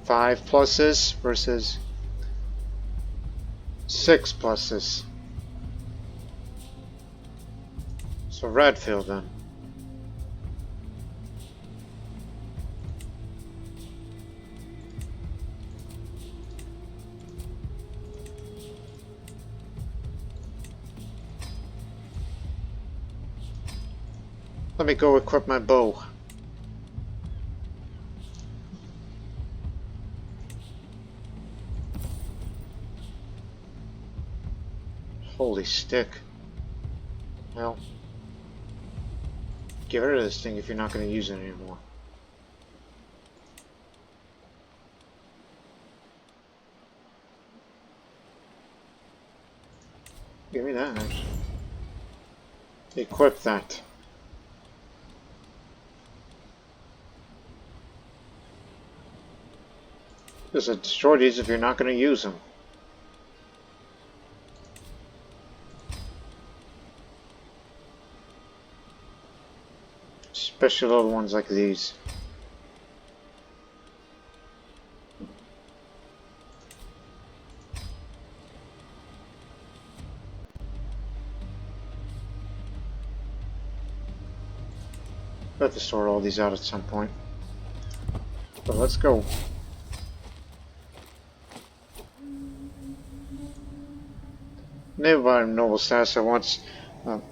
S1: 5 pluses versus 6 pluses. So Redfield then. Let me go equip my bow. Holy stick. Well, get rid of this thing if you're not going to use it anymore. Give me that. Equip that. Just destroy these if you're not going to use them. Especially little ones like these. I have to sort all these out at some point. But let's go. Named by noble status, I once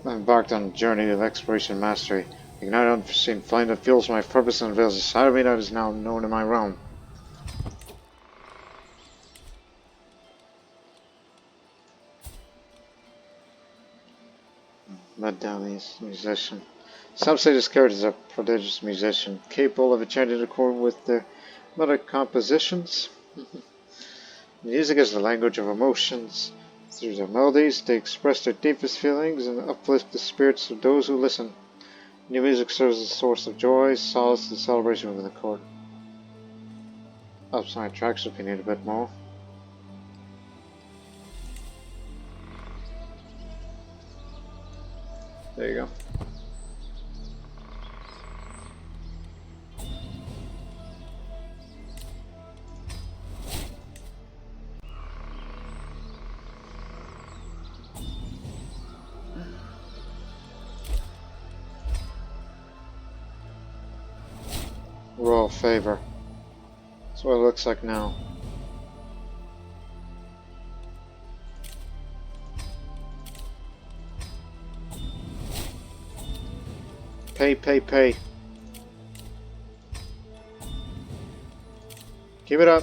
S1: embarked on a journey of exploration mastery. Ignite unforeseen flame that fuels my purpose and reveals a side of me that is now known in my realm. Let down these musician. Some say this character is a prodigious musician, capable of enchanting the chord with their melodic compositions. Music is the language of emotions. Through their melodies, they express their deepest feelings and uplift the spirits of those who listen. New music serves as a source of joy, solace, and celebration within the court. Upside tracks if you need a bit more. There you go. Royal favor. That's what it looks like now. Pay, pay, pay. Keep it up.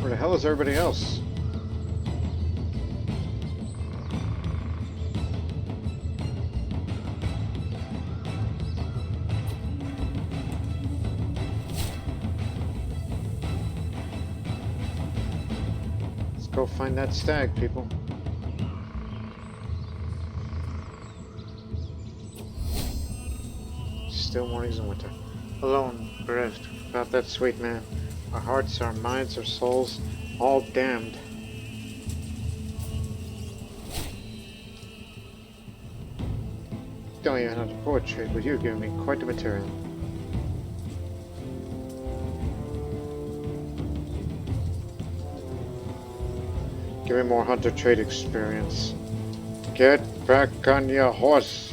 S1: Where the hell is everybody else? Let's go find that stag, people. Still mornings in winter. Alone, bereft, without that sweet man. Our hearts, our minds, our souls, all damned. Don't even have the poetry, but you're giving me quite the material. Give me more hunter trade experience. Get back on your horse.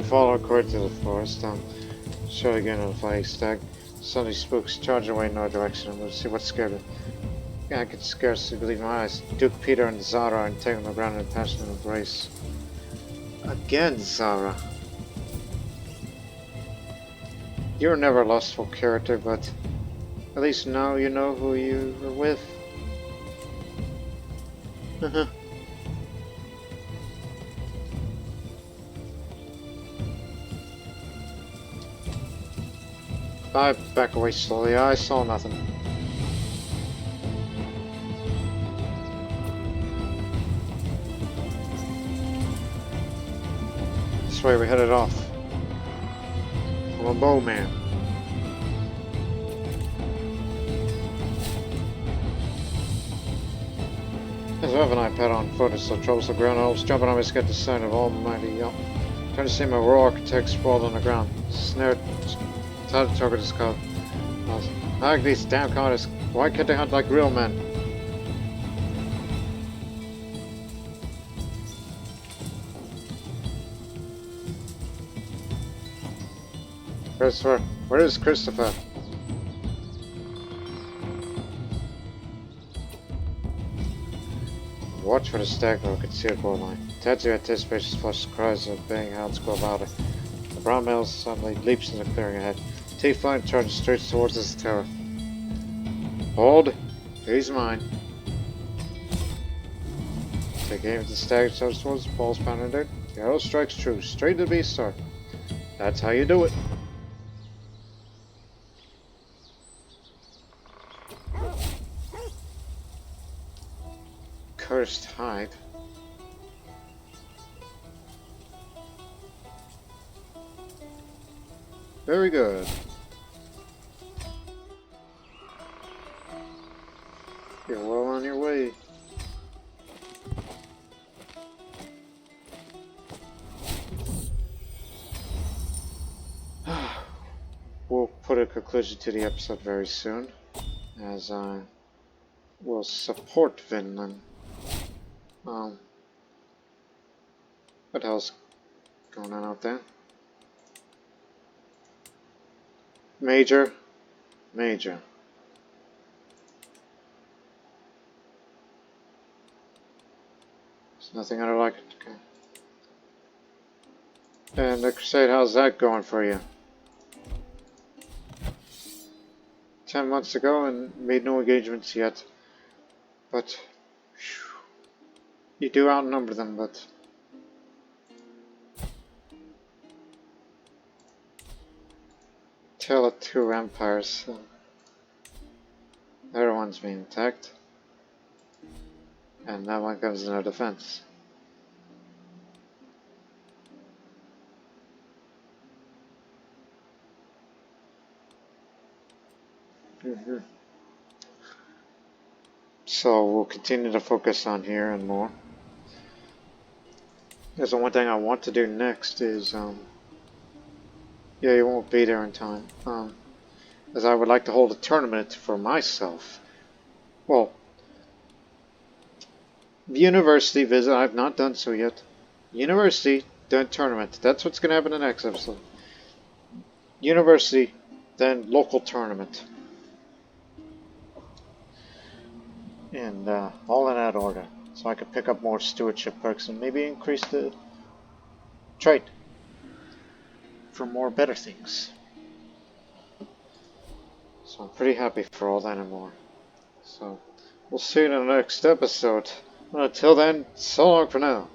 S1: Follow according to the forest. Show again on the flying stag. Suddenly spooks charged away in no direction, and we'll see what scared it. Yeah, I could scarcely believe my eyes. Duke Peter and Zara are entangled on the ground in a passionate embrace. Again, Zara. You're never a lustful character, but at least now you know who you are with. I back away slowly. I saw nothing. This way we headed off. I'm a bowman. As well have an iPad on foot, it's so troublesome ground. I was jumping on my skin at the sight of almighty yelp. Trying to see my raw architect sprawled on the ground. Snared. How to target is called. Like these damn counters. Why can't they hunt like real men? Christopher, where is Christopher? Watch for the stag or concealed borderline. Tattoo anticipates flush cries of baying hounds go about it. The brown male suddenly leaps in the clearing ahead. T-Fine charges straight towards his tower. Hold! He's mine. Take aim at the stag, charges towards the balls pounding dirt. The arrow strikes true, straight to the beast's heart. That's how you do it. Cursed hide. Very good. You're well on your way. We'll put a conclusion to the episode very soon, as I will support Vinland. What else going on out there? Major. There's nothing I like it. Okay. And the Crusade, how's that going for you? 10 months ago and made no engagements yet. But whew, you do outnumber them, but Tale of Two Empires. Everyone's being attacked. And that one comes in our defense. So we'll continue to focus on here and more. There's the one thing I want to do next is, yeah, you won't be there in time. As I would like to hold a tournament for myself. Well, university visit, I've not done so yet. University, then tournament. That's what's going to happen in the next episode. University, then local tournament. And all in that order. So I could pick up more stewardship perks and maybe increase the trade for more better things. So I'm pretty happy for all that and more. So we'll see you in the next episode. Until then, so long for now.